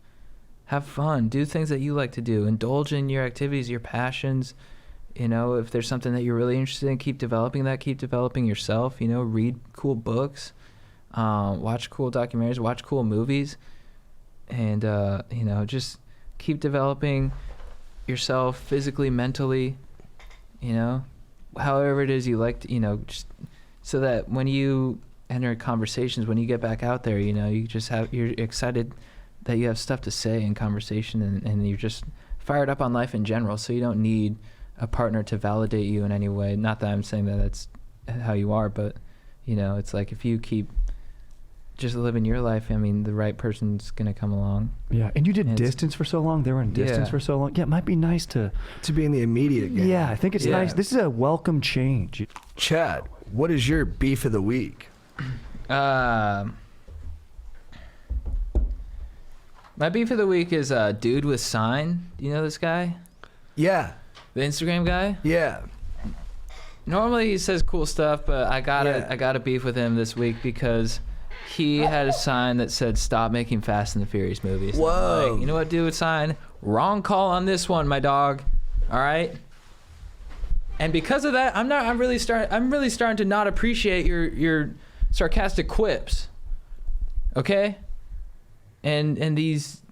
Have fun. Do things that you like to do. Indulge in your activities, your passions. If there's something that you're really interested in, keep developing that. Keep developing yourself. Read cool books. Watch cool documentaries. Watch cool movies. And, just keep developing yourself physically, mentally, however it is you like to, just so that when you enter conversations, when you get back out there, you're excited that you have stuff to say in conversation and you're just fired up on life in general. So you don't need a partner to validate you in any way. Not that I'm saying that that's how you are, but it's like if you keep just living your life, I mean, the right person's going to come along. Yeah, and you did distance for so long. They were in distance for so long. Yeah, it might be nice to be in the immediate game. Yeah, I think it's nice. This is a welcome change. Chad, what is your beef of the week? My beef of the week is Dude with Sign. Do you know this guy? Yeah. The Instagram guy? Yeah. Normally he says cool stuff, but I got a beef with him this week because he had a sign that said "Stop making Fast and the Furious movies." Whoa! Like, you know what, Dude with Sign? Wrong call on this one, my dog. All right. And because of that, I'm really starting to not appreciate your sarcastic quips. Okay? And these,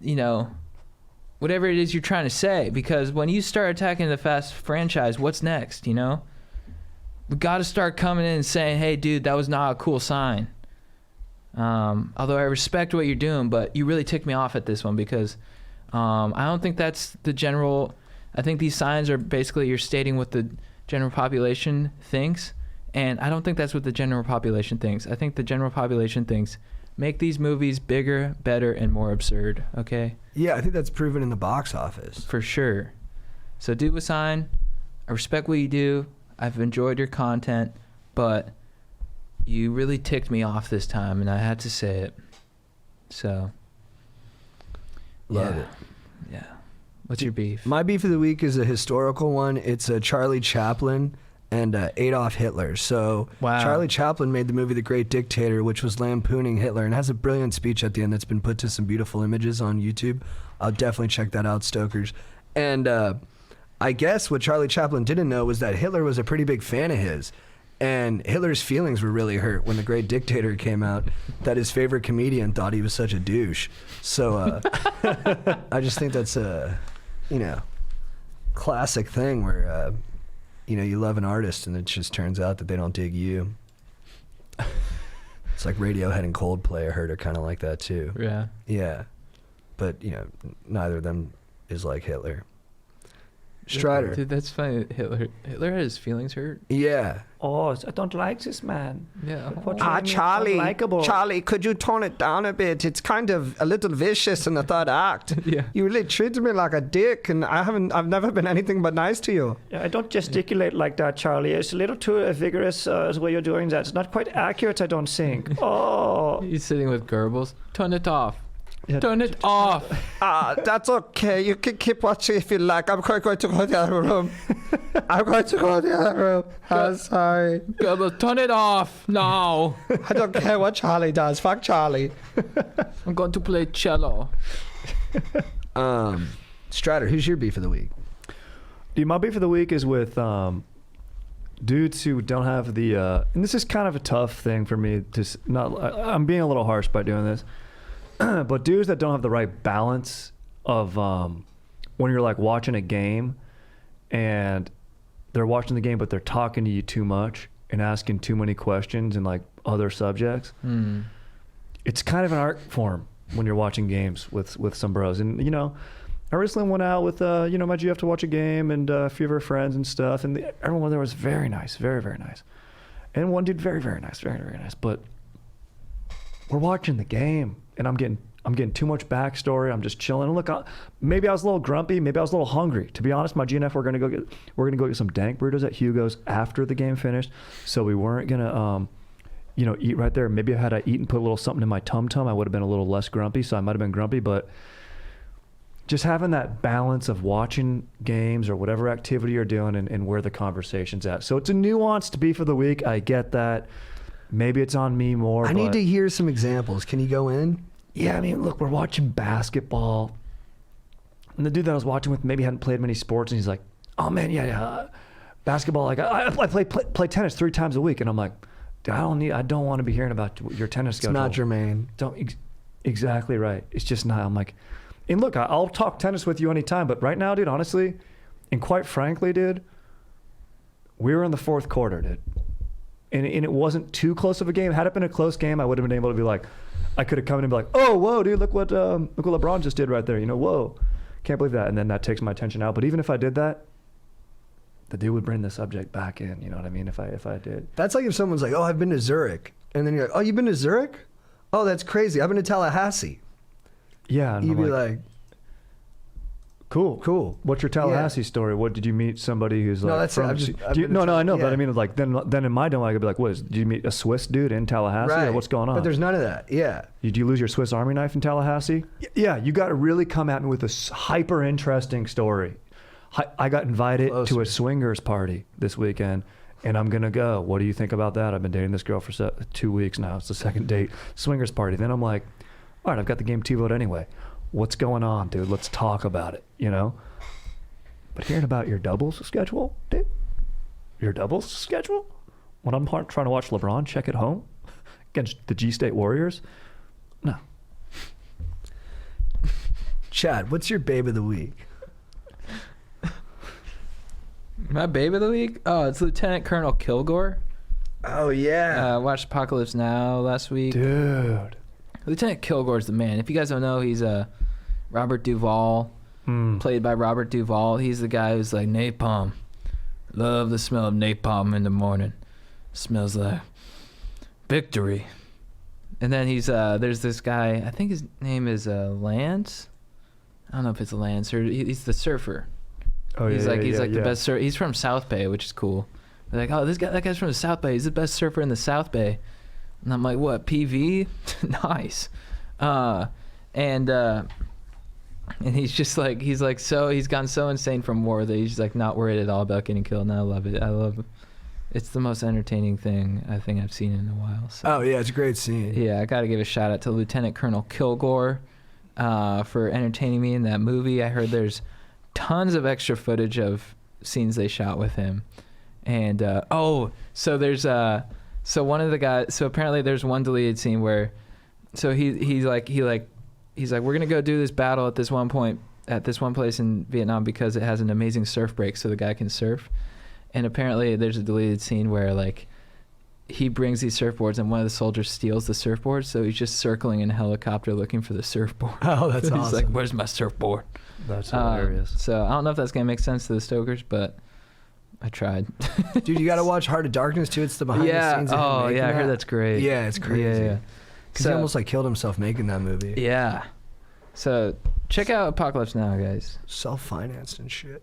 whatever it is you're trying to say, because when you start attacking the Fast franchise, what's next, We got to start coming in and saying, "Hey, dude, that was not a cool sign." Although I respect what you're doing, but you really ticked me off at this one because I don't think that's the general. I think these signs are basically you're stating what the general population thinks, and I don't think that's what the general population thinks. I think the general population thinks make these movies bigger, better, and more absurd. Okay. Yeah, I think that's proven in the box office. For sure. So do a sign. I respect what you do. I've enjoyed your content, but you really ticked me off this time, and I had to say it. So. Love it. Yeah. What's your beef? My beef of the week is a historical one. It's Charlie Chaplin and Adolf Hitler. So Wow. Charlie Chaplin made the movie The Great Dictator, which was lampooning Hitler, and has a brilliant speech at the end that's been put to some beautiful images on YouTube. I'll definitely check that out, Stokers. And I guess what Charlie Chaplin didn't know was that Hitler was a pretty big fan of his. And Hitler's feelings were really hurt when The Great Dictator came out, that his favorite comedian thought he was such a douche. So I just think that's a, classic thing where, you love an artist and it just turns out that they don't dig you. It's like Radiohead and Coldplay, I heard, are kind of like that too. Yeah. Yeah. But, neither of them is like Hitler. Strider. Dude, that's funny. Hitler had his feelings hurt. Yeah. Oh, I don't like this man. Yeah. Charlie, could you tone it down a bit? It's kind of a little vicious in the third act. Yeah. You really treated me like a dick, and I've never been anything but nice to you. Yeah, I don't gesticulate like that, Charlie. It's a little too vigorous the way you're doing that. It's not quite accurate, I don't think. Oh. He's sitting with Goebbels. Turn it off. Yeah. Turn it off. That's okay. You can keep watching if you like. I'm going to go to the other room. I'm going to go to the other room. I'm sorry. Goebbels, turn it off now. I don't care what Charlie does. Fuck Charlie. I'm going to play cello. Strider, who's your beef of the week? Dude, my beef of the week is with dudes who don't have the, and this is kind of a tough thing for me to I'm being a little harsh by doing this, but dudes that don't have the right balance of when you're like watching a game and they're watching the game but they're talking to you too much and asking too many questions and like other subjects. It's kind of an art form when you're watching games with some bros. And I recently went out with my GF to watch a game and a few of our friends and stuff, and everyone there was very nice, very, very nice. And one dude, very, very nice, very, very nice. But we're watching the game, and I'm getting too much backstory. I'm just chilling. And look, maybe I was a little grumpy, maybe I was a little hungry. To be honest, my GNF, we're gonna go get some dank burritos at Hugo's after the game finished. So we weren't gonna eat right there. Maybe had I eaten and put a little something in my tum-tum, I would have been a little less grumpy. So I might have been grumpy, but just having that balance of watching games or whatever activity you're doing and where the conversation's at. So it's a nuanced beef of the week. I get that. Maybe it's on me more. I need to hear some examples. Can you go in? Yeah, I mean, look, we're watching basketball. And the dude that I was watching with maybe hadn't played many sports, and he's like, oh, man, yeah, basketball. Like, I play tennis 3 times a week. And I'm like, dude, I don't want to be hearing about your tennis schedule. It's not germane. Exactly right. It's just not. I'm like, and look, I'll talk tennis with you anytime, but right now, dude, honestly, and quite frankly, dude, we were in the 4th quarter, dude. And it wasn't too close of a game. Had it been a close game, I would have been able to be like, I could have come in and be like, oh, whoa, dude, look what LeBron just did right there. Whoa, can't believe that. And then that takes my attention out. But even if I did that, the dude would bring the subject back in. You know what I mean? If I did. That's like if someone's like, oh, I've been to Zurich. And then you're like, oh, you've been to Zurich? Oh, that's crazy. I've been to Tallahassee. Yeah. And You'd be like, cool. What's your Tallahassee story? What did you meet somebody who's like? No, that's it. No, I know, but I mean, like then in my dome, I could be like, did you meet a Swiss dude in Tallahassee? Right. Or what's going on? But there's none of that. Yeah. Did you lose your Swiss Army knife in Tallahassee? Yeah, you got to really come at me with a hyper interesting story. I got invited to a swingers party this weekend, and I'm gonna go. What do you think about that? I've been dating this girl for 2 weeks now. It's the 2nd date, swingers party. Then I'm like, all right, I've got the game TiVo'd anyway. What's going on, dude? Let's talk about it. But hearing about your doubles schedule, dude, your doubles schedule? When I'm trying to watch LeBron check at home against the G-State Warriors? No. Chad, what's your babe of the week? My babe of the week? Oh, it's Lieutenant Colonel Kilgore. Oh, yeah. Watched Apocalypse Now last week. Dude. Lieutenant Kilgore's the man. If you guys don't know, he's Robert Duvall, played by Robert Duvall. He's the guy who's like, napalm. Love the smell of napalm in the morning. Smells like victory. And then he's there's this guy, I think his name is Lance. I don't know if it's Lance or he's the surfer. Oh, he's yeah, like yeah, the best surfer. He's from South Bay, which is cool. They're like, oh, that guy's from the South Bay. He's the best surfer in the South Bay. And I'm like, what, PV? Nice. And he's just like, he's gotten so insane from war that he's like not worried at all about getting killed. And I love it. It's the most entertaining thing I think I've seen in a while. So. Oh, yeah, it's a great scene. Yeah, I got to give a shout out to Lieutenant Colonel Kilgore for entertaining me in that movie. I heard there's tons of extra footage of scenes they shot with him. And, so there's, so one of the guys, so apparently there's one deleted scene where, so he's like, we're going to go do this battle at this one point, at this one place in Vietnam because it has an amazing surf break so the guy can surf. And apparently there's a deleted scene where like he brings these surfboards and one of the soldiers steals the surfboard. So he's just circling in a helicopter looking for the surfboard. Oh, that's awesome. He's like, where's my surfboard? That's hilarious. So I don't know if that's going to make sense to the Stokers, but I tried. Dude, you got to watch Heart of Darkness too. It's the behind the scenes. Oh, yeah. I heard that's great. Yeah, it's crazy. Yeah. Because he almost like killed himself making that movie. Yeah. So check out Apocalypse Now, guys. Self-financed and shit.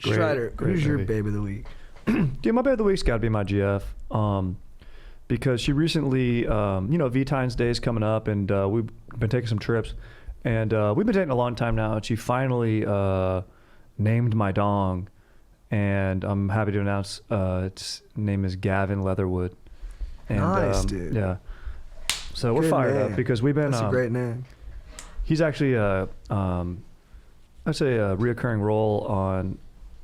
Great, Strider, great who's your movie. babe of the week? Dude, my babe of the week's got to be my GF. Because she recently, V-Times Day is coming up, and we've been taking some trips. And we've been dating a long time now, and she finally named my dong. And I'm happy to announce its name is Gavin Leatherwood. And, Nice, dude. Yeah. So we're Good fired up name. because we've been. That's a great name. He's actually I'd say a reoccurring role on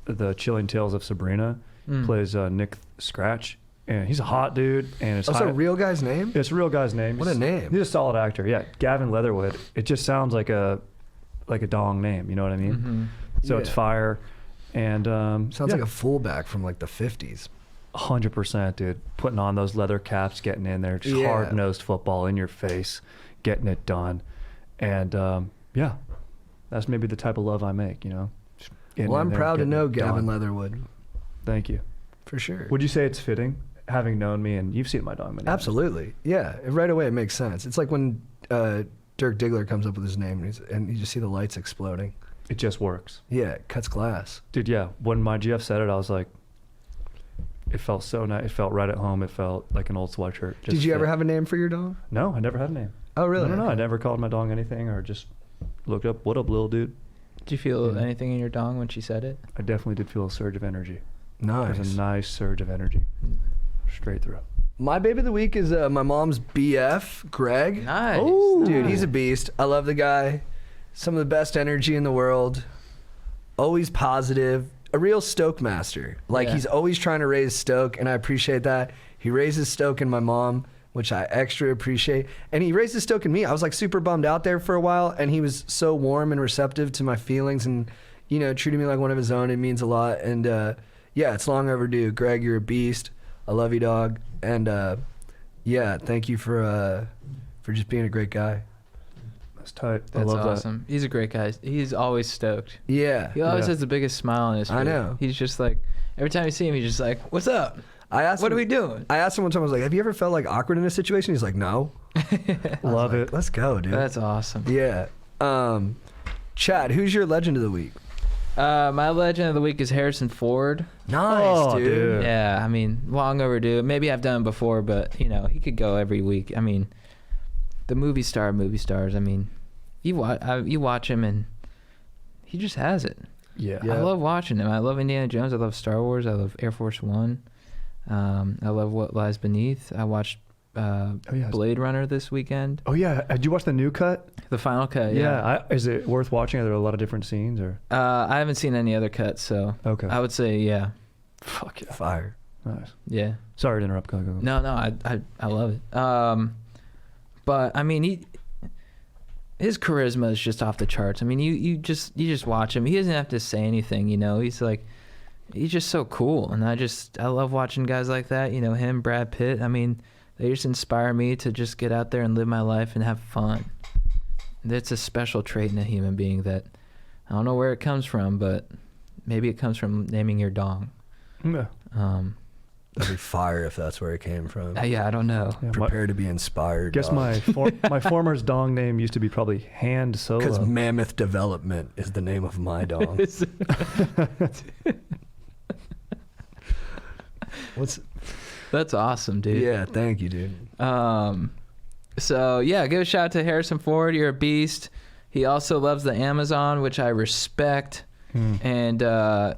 the Chilling Tales of Sabrina. Plays Nick Scratch, and he's a hot dude. And it's That's a real guy's name? It's a real guy's name. What a name. He's a solid actor. Yeah, Gavin Leatherwood. It just sounds like a dong name. You know what I mean? Mm-hmm. So it's Yeah. fire. And Sounds like a fullback from like the 50s. 100%, dude. Putting on those leather caps, getting in there, just Yeah. hard-nosed football in your face, getting it done. And yeah, that's maybe the type of love I make, you know? Just getting Well, in I'm there, proud to getting know it Gavin done. Leatherwood. Thank you. For sure. Would you say it's fitting, having known me, and you've seen my dog many times? Absolutely. Yeah. Right away, it makes sense. It's like when Dirk Diggler comes up with his name and you just see the lights exploding. It just works. Yeah, it cuts glass. Dude, yeah. When my GF said it, I was like, it felt so nice. It felt right at home. It felt like an old sweatshirt. Just Did you ever fit. have a name for your dog? No, I never had a name. Oh, really? No. I never called my dog anything or just looked up, what up, little dude? Did you feel Yeah. anything in your dong when she said it? I definitely did feel a surge of energy. Nice. There's a nice surge of energy. Straight through. My baby of the week is my mom's BF, Greg. Nice. Dude, he's a beast. I love the guy. Some of the best energy in the world. Always positive. A real Stoke master. Like, Yeah. he's always trying to raise Stoke, and I appreciate that. He raises Stoke in my mom, which I extra appreciate. And he raises Stoke in me. I was like super bummed out there for a while, and he was so warm and receptive to my feelings and, you know, treated me like one of his own. It means a lot. And yeah, it's long overdue. Greg, you're a beast. I love you, dog. And yeah, thank you for just being a great guy. That's tight. That's I love awesome. He's a great guy. He's always stoked. Yeah. He always Yeah. has the biggest smile on his face. I know. He's just like, every time you see him, he's just like, what's up? I asked What him, are we doing? I asked him one time, I was like, have you ever felt like awkward in a situation? He's like, no. that. Love it. Let's go, dude. That's awesome. Yeah. Chad, who's your legend of the week? My legend of the week is Harrison Ford. Nice, Oh, dude. dude. Yeah, I mean, long overdue. Maybe I've done it before, but, you know, he could go every week. I mean, the movie stars, I mean, you watch him and he just has it. Yeah. Yeah. I love watching him. I love Indiana Jones. I love Star Wars. I love Air Force One. I love What Lies Beneath. I watched yeah. Blade Runner this weekend. Oh, yeah. Did you watch the new cut? The final cut. Yeah. Is it worth watching? Are there a lot of different scenes or? I haven't seen any other cuts, so Okay. I would say yeah. Fuck yeah. Fire. Nice. Yeah. Sorry to interrupt. Go. No, I love it. But I mean, his charisma is just off the charts. I mean, you just watch him. He doesn't have to say anything, you know. He's just so cool, and I love watching guys like that. You know, him, Brad Pitt. I mean, they just inspire me to just get out there and live my life and have fun. That's a special trait in a human being that I don't know where it comes from, but maybe it comes from naming your dong. Yeah. That'd be fire if that's where it came from. Yeah, I don't know. Yeah, Prepare to be inspired. Guess my former's dong name used to be probably Hand Because Solo. Mammoth Development is the name of my dong. That's awesome, dude. Yeah, thank you, dude. So yeah, give a shout out to Harrison Ford. You're a beast. He also loves the Amazon, which I respect. And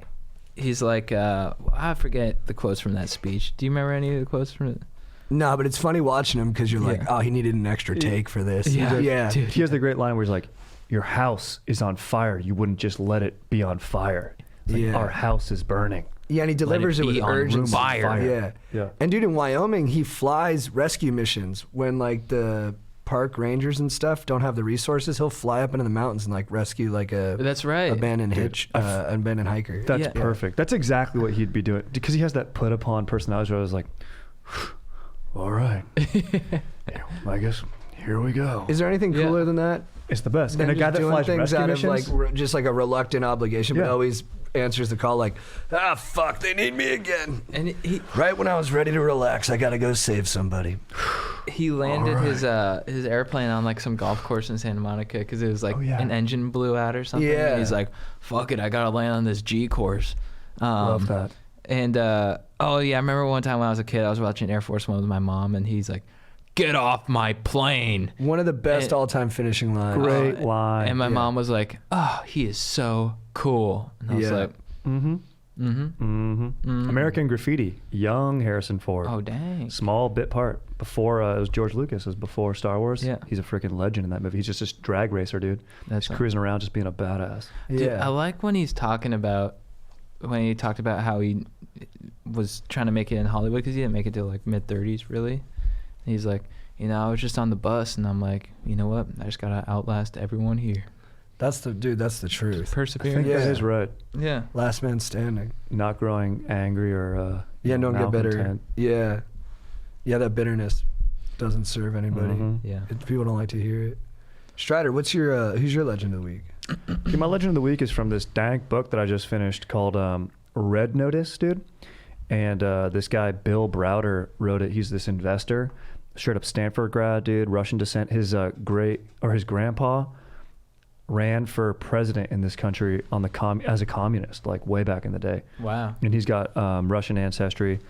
he's like, I forget the quotes from that speech. Do you remember any of the quotes from it? No, but it's funny watching him because you're like, Yeah. oh, he needed an extra take for this. Yeah. Dude. He has the great line where he's like, "Your house is on fire. You wouldn't just let it be on fire. It's like, Yeah. Our house is burning." Yeah, and he delivers it be with on urgency. fire. Yeah. Yeah. And dude, in Wyoming, he flies rescue missions when like the park rangers and stuff don't have the resources. He'll fly up into the mountains and like rescue like a That's right. abandoned abandoned hiker. That's Yeah. perfect. That's exactly what he'd be doing because he has that put upon personality. Where I was like, "All right, I guess here we go." Is there anything Yeah. cooler than that? It's the best. Than And a guy just that doing flies things rescue out missions. of like just like a reluctant obligation, but Yeah. always answers the call like, ah, fuck, they need me again. And Right when I was ready to relax, I gotta go save somebody. he landed his airplane on like some golf course in Santa Monica because it was like Oh, yeah. an engine blew out or something. Yeah. And he's like, fuck it, I gotta land on this G course. Love that. And oh yeah, I remember one time when I was a kid, I was watching Air Force One with my mom, and he's like, "Get off my plane!" One of the best And- all-time finishing lines. Great line. And my Yeah. mom was like, "Oh, he is so cool." And I was Yeah. like, Mm-hmm. "Mm-hmm." Mm-hmm. American Graffiti. Young Harrison Ford. Oh dang. Small bit part before it was George Lucas. It was before Star Wars. Yeah. He's a freaking legend in that movie. He's just this drag racer, dude. That's He's cruising around just being a badass. Dude, Yeah. I like when he talked about how he was trying to make it in Hollywood because he didn't make it till like mid-30s really. And he's like, you know, I was just on the bus and I'm like, you know what? I just gotta outlast everyone here. That's the truth. I think Perseverance. Yeah. that is right. Yeah. Last man standing. Not growing angry or Don't get bitter. malcontent. Yeah. Yeah, that bitterness doesn't serve anybody. Mhm. Yeah. People don't like to hear it. Strider, who's your legend of the week? Okay, my legend of the week is from this dank book that I just finished called Red Notice, dude. And this guy, Bill Browder, wrote it. He's this investor, straight up Stanford grad, dude, Russian descent. His his grandpa ran for president in this country on the as a communist, like way back in the day. Wow. And he's got Russian ancestry.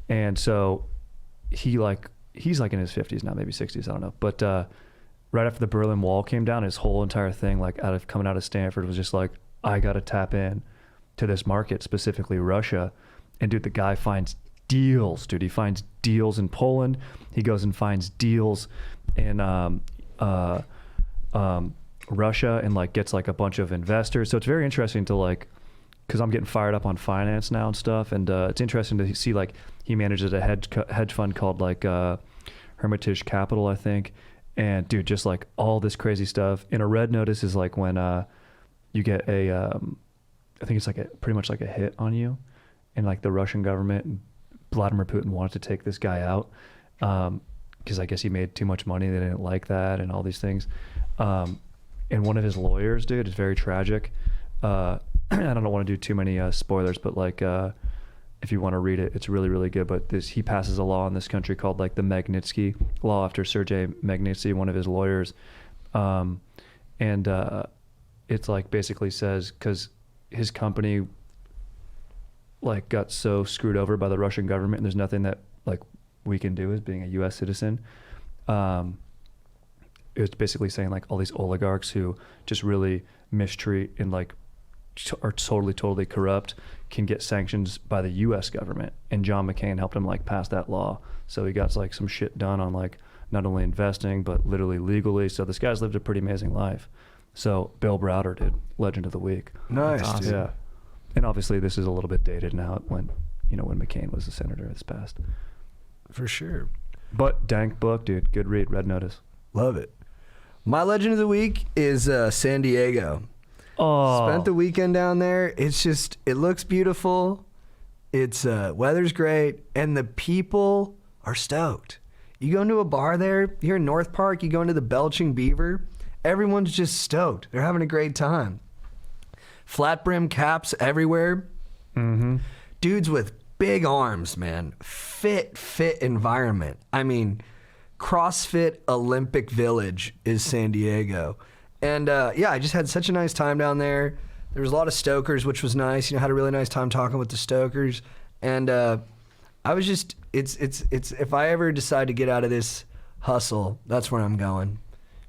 And so he's like in his 50s now, maybe 60s, I don't know. But right after the Berlin Wall came down, his whole entire thing, like coming out of Stanford, was just like, I got to tap in to this market, specifically Russia. And dude, the guy finds deals, dude. He finds deals in Poland. He goes and finds deals in Russia and like gets like a bunch of investors. So it's very interesting to like, because I'm getting fired up on finance now and stuff. And it's interesting to see like he manages a hedge fund called like Hermitage Capital, I think. And dude, just like all this crazy stuff. And a red notice is like when you get I think it's like pretty much like a hit on you. And like the Russian government and Vladimir Putin wanted to take this guy out because I guess he made too much money. They didn't like that and all these things. And one of his lawyers, dude, is very tragic. I don't want to do too many spoilers, but like if you want to read it, it's really, really good. But he passes a law in this country called like the Magnitsky Law after Sergei Magnitsky, one of his lawyers. And it's like basically says, because his company like got so screwed over by the Russian government and there's nothing that like we can do as being a US citizen. It's basically saying like all these oligarchs who just really mistreat and like are totally corrupt can get sanctions by the US government. And John McCain helped him like pass that law. So he got like some shit done on like not only investing, but literally legally. So this guy's lived a pretty amazing life. So Bill Browder did Legend of the Week. Nice. Awesome. Dude. Yeah. And obviously this is a little bit dated now when McCain was the senator this past. For sure. But dank book, dude. Good read. Red Notice. Love it. My legend of the week is San Diego. Oh. Spent the weekend down there. It's just, it looks beautiful. It's weather's great, and the people are stoked. You go into a bar there here in North Park, you go into the Belching Beaver, everyone's just stoked. They're having a great time. Flat brim caps everywhere. Mm-hmm. Dudes with big arms, man. Fit environment. I mean, CrossFit Olympic Village is San Diego. And yeah, I just had such a nice time down there. There was a lot of Stokers, which was nice. Had a really nice time talking with the Stokers. And I was just, it's if I ever decide to get out of this hustle, that's where I'm going.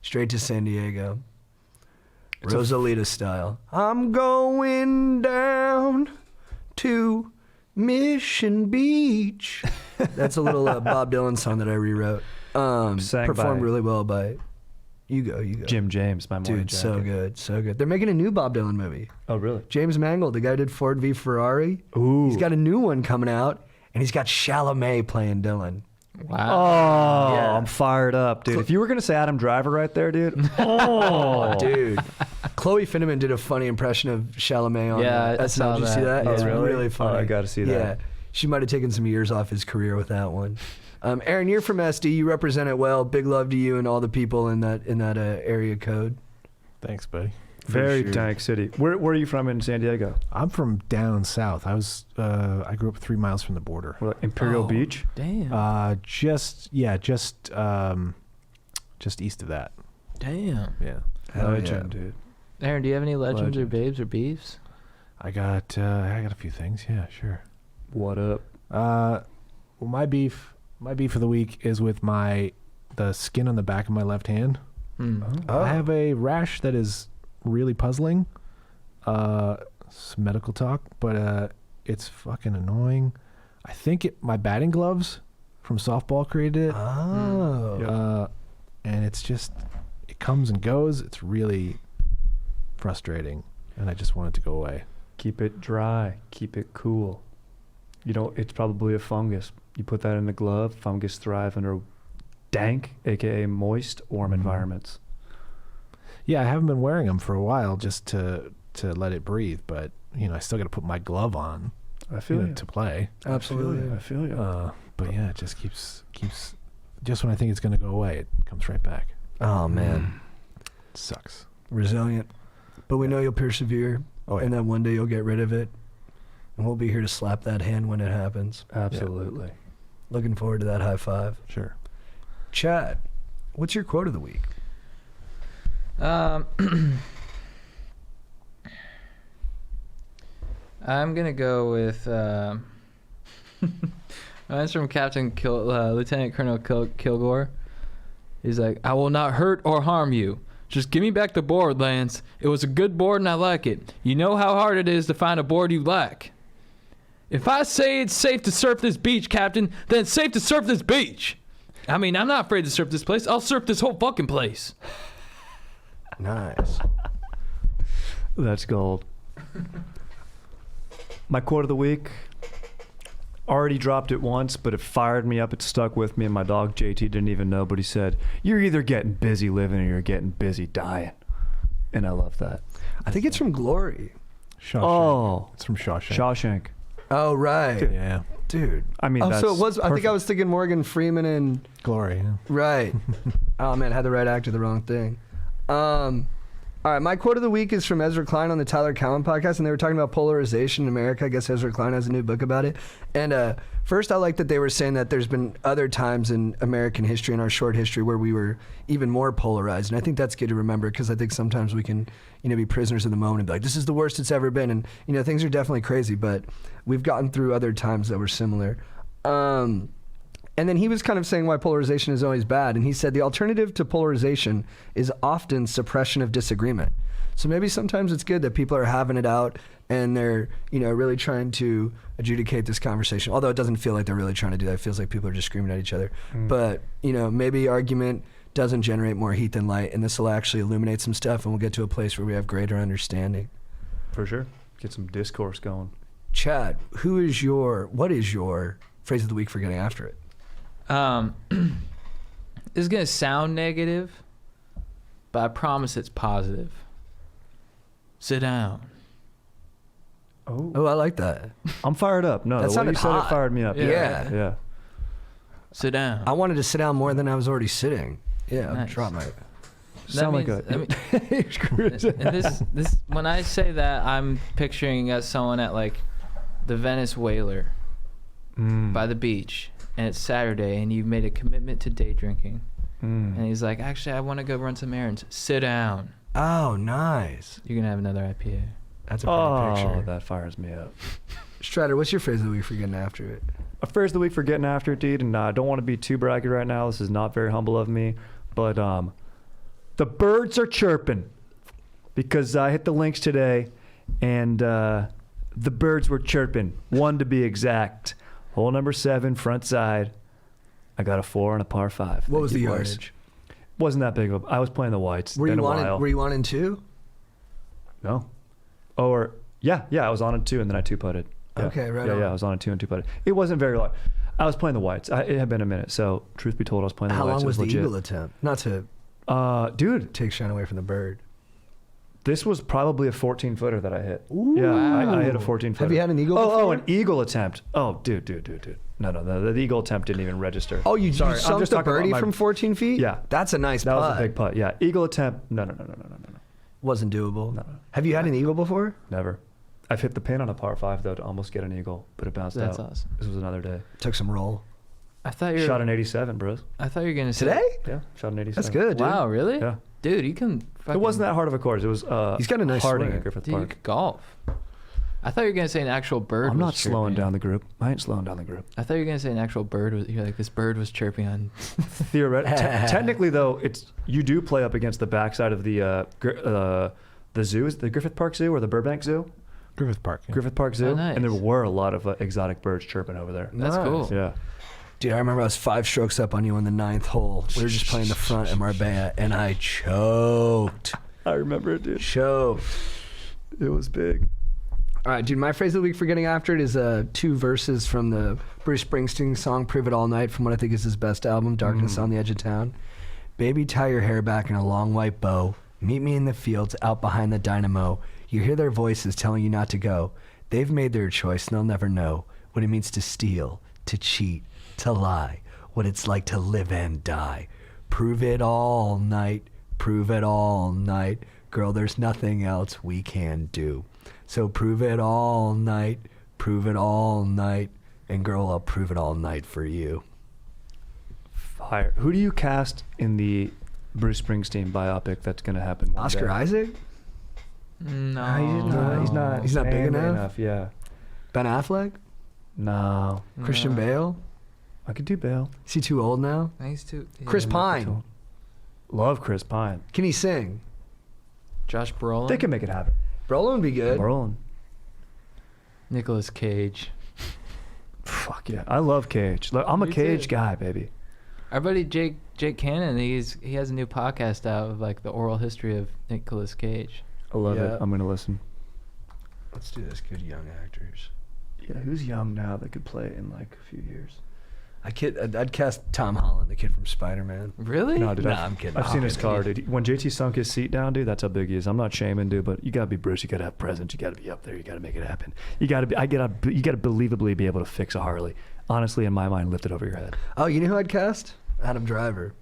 Straight to San Diego. Rosalita style. I'm going down to Mission Beach. That's a little Bob Dylan song that I rewrote. Performed really well by you go. Jim James, my morning Dude, jacket. so good. They're making a new Bob Dylan movie. Oh, really? James Mangold, the guy who did Ford v Ferrari. Ooh. He's got a new one coming out, and he's got Chalamet playing Dylan. Oh, Yeah. I'm fired up, dude. If you were going to say Adam Driver right there, dude. Oh, dude. Chloe Finneman did a funny impression of Chalamet on I saw SNL. Did you see that. that? Oh, It's really? really funny. Oh, I gotta see that. Yeah. She might have taken some years off his career with that one. Aaron, you're from SD. You represent it well. Big love to you and all the people in that area code. Thanks, buddy. Very sure. dank city. Where are you from in San Diego? I'm from down south. I grew up 3 miles from the border. What, Imperial Oh. Beach? Damn. Just east of that. Damn. Yeah. Hell Legend, yeah. dude. Aaron, do you have any legends or Legend. babes or beefs? I got a few things. Yeah, sure. What up? Well, my beef for the week is with the skin on the back of my left hand. Hmm. Oh. I have a rash that is really puzzling. Some medical talk, but it's fucking annoying. I think my batting gloves from softball created it. Oh. And it's just, it comes and goes. It's really frustrating, and I just want it to go away. Keep it dry. Keep it cool. It's probably a fungus. You put that in the glove, fungus thrive under dank, aka moist, warm environments. Yeah, I haven't been wearing them for a while just to let it breathe, but I still got to put my glove on. I feel you. To play. Absolutely. I feel you. But yeah, it just keeps. Just when I think it's gonna go away, it comes right back. Oh, man. It sucks. Resilient. But we know you'll persevere, Oh, yeah. and then one day you'll get rid of it. And we'll be here to slap that hand when it happens. Absolutely. Looking forward to that high five. Sure. Chad, what's your quote of the week? I'm gonna go with mine's from Lieutenant Colonel Kilgore. He's like, "I will not hurt or harm you. Just give me back the board, Lance. It was a good board and I like it. You know how hard it is to find a board you like. If I say it's safe to surf this beach, Captain, then it's safe to surf this beach. I mean, I'm not afraid to surf this place. I'll surf this whole fucking place." Nice. That's gold. My quote of the week, already dropped it once, but it fired me up. It stuck with me, and my dog JT didn't even know, but he said, "You're either getting busy living or you're getting busy dying." And I love that. I think it's from Glory. Shawshank. Oh. It's from Shawshank. Shawshank. Oh, right. Yeah. Dude. I mean, Oh, that's so it was, I think I perfect. was thinking Morgan Freeman and, Glory. Yeah. right. Oh, man, I had the right actor, the wrong thing. All right, my quote of the week is from Ezra Klein on the Tyler Cowen podcast, and they were talking about polarization in America. I guess Ezra Klein has a new book about it. And first, I like that they were saying that there's been other times in American history, in our short history, where we were even more polarized. And I think that's good to remember, because I think sometimes we can, be prisoners of the moment and be like, this is the worst it's ever been. And, things are definitely crazy, but we've gotten through other times that were similar. And then he was kind of saying why polarization is always bad. And he said the alternative to polarization is often suppression of disagreement. So maybe sometimes it's good that people are having it out and they're, really trying to adjudicate this conversation. Although it doesn't feel like they're really trying to do that. It feels like people are just screaming at each other. But, maybe argument doesn't generate more heat than light, and this will actually illuminate some stuff, and we'll get to a place where we have greater understanding. For sure. Get some discourse going. Chad, what is your phrase of the week for getting after it? This is going to sound negative, but I promise it's positive. Sit down. Oh, I like that. I'm fired up. No, That the way sounded you said hot. it fired me up. Yeah. Sit down. I wanted to sit down more than I was already sitting. Yeah, Nice. drop my... Sound like a... and this when I say that, I'm picturing as someone at like the Venice Whaler by the beach, and it's Saturday, and you've made a commitment to day drinking, and he's like, actually, I want to go run some errands. Sit down. Oh, nice. You're gonna have another IPA. That's a pretty picture. That fires me up. Strider, what's your phrase of the week for getting after it? A phrase of the week for getting after it, dude, and I don't want to be too braggy right now. This is not very humble of me, but the birds are chirping because I hit the links today, and the birds were chirping. 1 to be exact. Hole number 7, front side. I got a 4 and a par 5. What was Thank the you, boys. yardage? Wasn't that big of a... I was playing the whites. Were Been you a while. on in 2? No. Or yeah, I was on a 2 and then I 2-putted. Yeah. Okay, right Yeah, on. I was on a 2 and 2-putted. It wasn't very long. I was playing the whites. It had been a minute. So truth be told, I was playing the How whites. long It was the legit. eagle attempt? Not to Dude, take shine away from the bird. this was probably a 14-footer that I hit. Yeah, I hit a 14-footer. Have you had an eagle Oh, before? an eagle attempt. Oh, dude. No, the eagle attempt didn't even register. Oh, you Sorry, I'm sunk just the talking about birdie my- from 14 feet? Yeah. That's a nice That putt. was a big putt. Yeah, eagle attempt. No. Wasn't doable. No. Have you had an eagle before? Never. I've hit the pin on a par 5 though to almost get an eagle, but it bounced That's out. awesome. This was another day. Took some roll. I thought you were. Shot an 87, bros. I thought you were gonna say Today? Yeah, shot an 87. That's good, dude. Wow, really? Yeah. Dude, you can. It wasn't that hard of a course. It was He's got a nice Harding swing. at Griffith Dude, you Park. could golf. I thought you were gonna say an actual bird. I'm was not slowing chirping. down the group. I ain't slowing down the group. I thought you were gonna say an actual bird was. You're like, this bird was chirping on. Technically, though, you do play up against the backside of the zoo. Is it the Griffith Park Zoo or the Burbank Zoo? Griffith Park. Yeah. Griffith Park Zoo. Oh, nice. And there were a lot of exotic birds chirping over there. That's Nice. cool. Yeah. Dude, I remember I was 5 strokes up on you on the 9th hole. We were just playing the front at Marbella, and I choked. I remember it, dude. Choked. It was big. All right, dude, my phrase of the week for getting after it is 2 verses from the Bruce Springsteen song Prove It All Night from what I think is his best album, Darkness on the Edge of Town. Baby, tie your hair back in a long white bow. Meet me in the fields out behind the dynamo. You hear their voices telling you not to go. They've made their choice and they'll never know what it means to steal, to cheat, to lie, what it's like to live and die. Prove it all night, prove it all night. Girl, there's nothing else we can do. So prove it all night, prove it all night. And girl, I'll prove it all night for you. Fire. Who do you cast in the Bruce Springsteen biopic that's going to happen one Oscar day? Isaac? No. He's not He's not big manly enough? Yeah. Ben Affleck? No. Christian Bale? I could do Bale. Is he too old now? Thanks to Chris Yeah, Pine? Love Chris Pine. Can he sing? Josh Brolin. They can make it happen. Brolin would be good. We're rolling. Nicolas Cage. Fuck yeah. I love Cage. Look, I'm a Me Cage too. guy, baby. Our buddy Jake Cannon. He has a new podcast out of like the oral history of Nicolas Cage. I love Yeah. it. I'm going to listen. Let's do this. Good young actors. Yeah, who's young now that could play in like a few years? I'd cast Tom Holland, the kid from Spider-Man. Really? No, dude. Nah, I'm kidding. I've seen his Okay. car, dude. When JT sunk his seat down, dude, that's how big he is. I'm not shaming, dude, but you gotta be Bruce. You gotta have presence. You gotta be up there. You gotta make it happen. You gotta believably be able to fix a Harley. Honestly, in my mind, lift it over your head. Oh, you know who I'd cast? Adam Driver.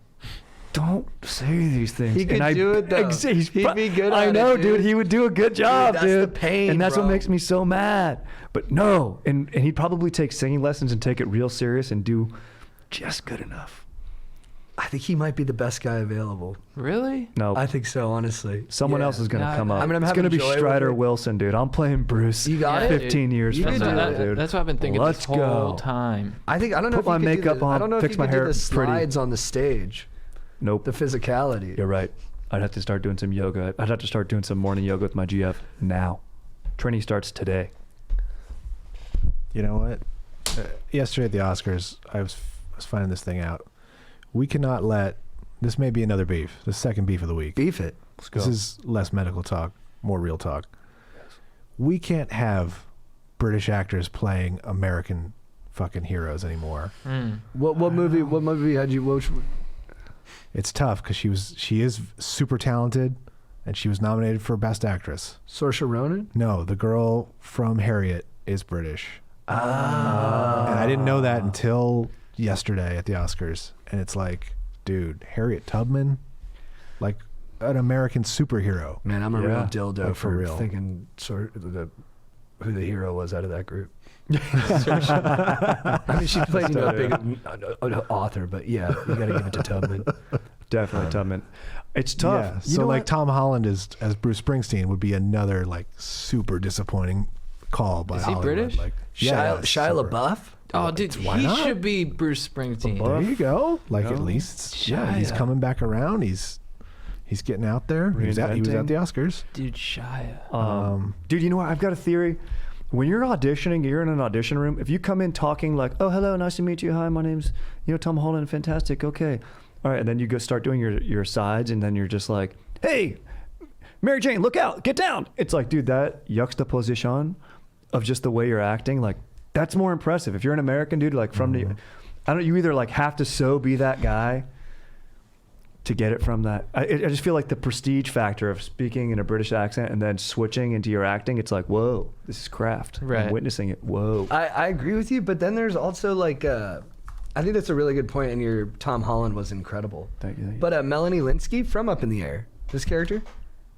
Don't say these things. He could do it, though. He'd be good I at know, it, dude. dude. He would do a good job, that's dude. the pain, and that's bro. what makes me so mad. But no, and he'd probably take singing lessons and take it real serious and do just good enough. I think he might be the best guy available. Really? No, I think so, honestly. someone Yeah. else is gonna No, come up. I mean, I'm it's having gonna be joy with Strider it. Wilson, dude. I'm playing Bruce. You got Yeah, it? dude. 15 years You from can That's do now, what, it. dude. that's what I've been thinking Let's this whole go. time. I don't know Put if my you could do makeup the, on, I don't know fix if you my could hair do the pretty. slides on the stage. Nope. The physicality. You're right. I'd have to start doing some yoga. I'd have to start doing some morning yoga with my GF now. Training starts today. You know what? Yesterday at the Oscars, I was finding this thing out. We cannot let this may be another beef. The second beef of the week. Beef it. Let's go. This is less medical talk, more real talk. We can't have British actors playing American fucking heroes anymore. What movie had you watch? It's tough because she is super talented, and she was nominated for Best Actress. Saoirse Ronan? No, the girl from Harriet is British. And I didn't know that until yesterday at the Oscars. And it's like, dude, Harriet Tubman, like an American superhero. Man, I'm a real dildo like for real. thinking who the hero was out of that group. I mean, she played a big author, but yeah, you got to give it to Tubman. Definitely Tubman. It's tough. Yeah. You So know like what? Tom Holland as Bruce Springsteen would be another like super disappointing call by Is he Hollywood. British? Like, Shia super. LaBeouf? Oh, dude, Why he not? should be Bruce Springsteen. There you go. Like No. at least, yeah, he's Shia. coming back around. He's getting out there. He was at Reinventing. the Oscars. Dude, Shia. Dude, you know what? I've got a theory. When you're auditioning, you're in an audition room. If you come in talking like, "Oh, hello, nice to meet you. Hi, my name's Tom Holland. Fantastic. Okay, all right," and then you go start doing your sides, and then you're just like, "Hey, Mary Jane, look out, get down." It's like, dude, that juxtaposition of just the way you're acting, like that's more impressive. If you're an American dude, like from the, you either like have to so be that guy to get it from that. I just feel like the prestige factor of speaking in a British accent and then switching into your acting, it's like, whoa, this is craft. Right. I'm witnessing it. Whoa. I agree with you, but then there's also like, I think that's a really good point, and your Tom Holland was incredible. Thank you. But Melanie Linsky from Up in the Air, this character,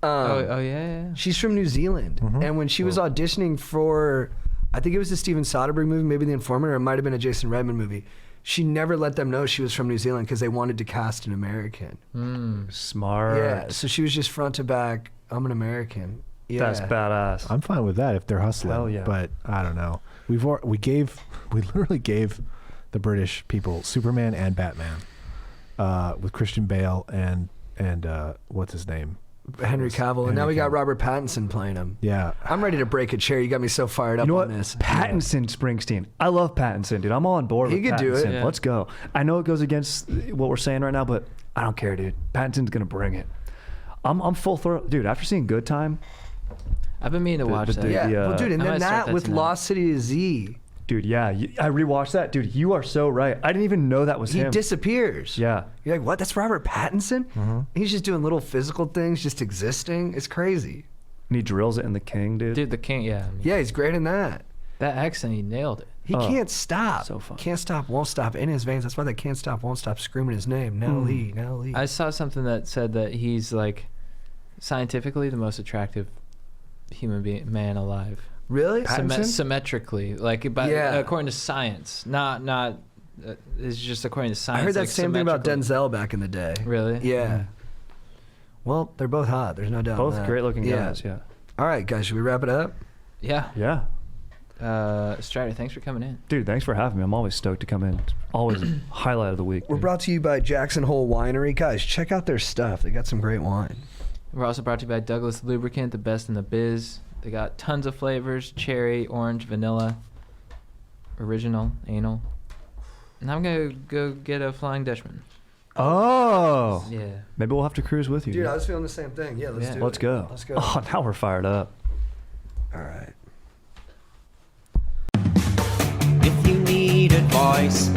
Yeah. she's from New Zealand, and when she was auditioning for, I think it was the Steven Soderbergh movie, maybe The Informant, or it might have been a Jason Reitman movie, she never let them know she was from New Zealand because they wanted to cast an American. Smart. Yeah, so she was just front to back, I'm an American. Yeah. That's badass. I'm fine with that if they're hustling. Hell yeah. But I don't know. We literally gave the British people Superman and Batman with Christian Bale and what's his name? Henry Cavill, and now we got Robert Pattinson playing him. Yeah. I'm ready to break a chair. You got me so fired up You know on what? this. Pattinson Springsteen. I love Pattinson, dude. I'm all on board He with could do it. Pattinson. Yeah. Let's go. I know it goes against what we're saying right now, but I don't care, dude. Pattinson's going to bring it. I'm full throat. Dude, after seeing Good Time, I've been meaning to watch that. Yeah, well, dude, and I then might start that with tonight. Lost City of Z, dude, yeah. I rewatched that. Dude, you are so right. I didn't even know that was he him. disappears. Yeah. You're like, what? That's Robert Pattinson? He's just doing little physical things, just existing. It's crazy. And he drills it in The King, dude. Dude, the king, yeah. I mean, Yeah, he's great in that. that accent, he nailed it. He can't stop. so fun. Can't stop, won't stop in his veins. That's why they can't stop, won't stop screaming his name. Now Lee, now Lee. I saw something that said that he's like scientifically the most attractive man alive. Really? Symmetrically, like by, Yeah. according to science, not it's just according to science. I heard that like, same thing about symmetrically. Denzel back in the day. Really? Yeah. Well, they're both hot. There's no doubt. Both in that. great looking guys, yeah. All right, guys, should we wrap it up? Yeah. Yeah. Strider, thanks for coming in. Dude, thanks for having me. I'm always stoked to come in. It's always a highlight of the week. We're dude. brought to you by Jackson Hole Winery. Guys, check out their stuff. They got some great wine. We're also brought to you by Douglas Lubricant, the best in the biz. They got tons of flavors: cherry, orange, vanilla, original, anal. And I'm gonna go get a Flying Dutchman. Oh. Yeah. Maybe we'll have to cruise with you. Dude, I was feeling the same thing. Yeah, let's Yeah. do it. Let's go. Let's go. Oh, now we're fired up. All right. If you need advice,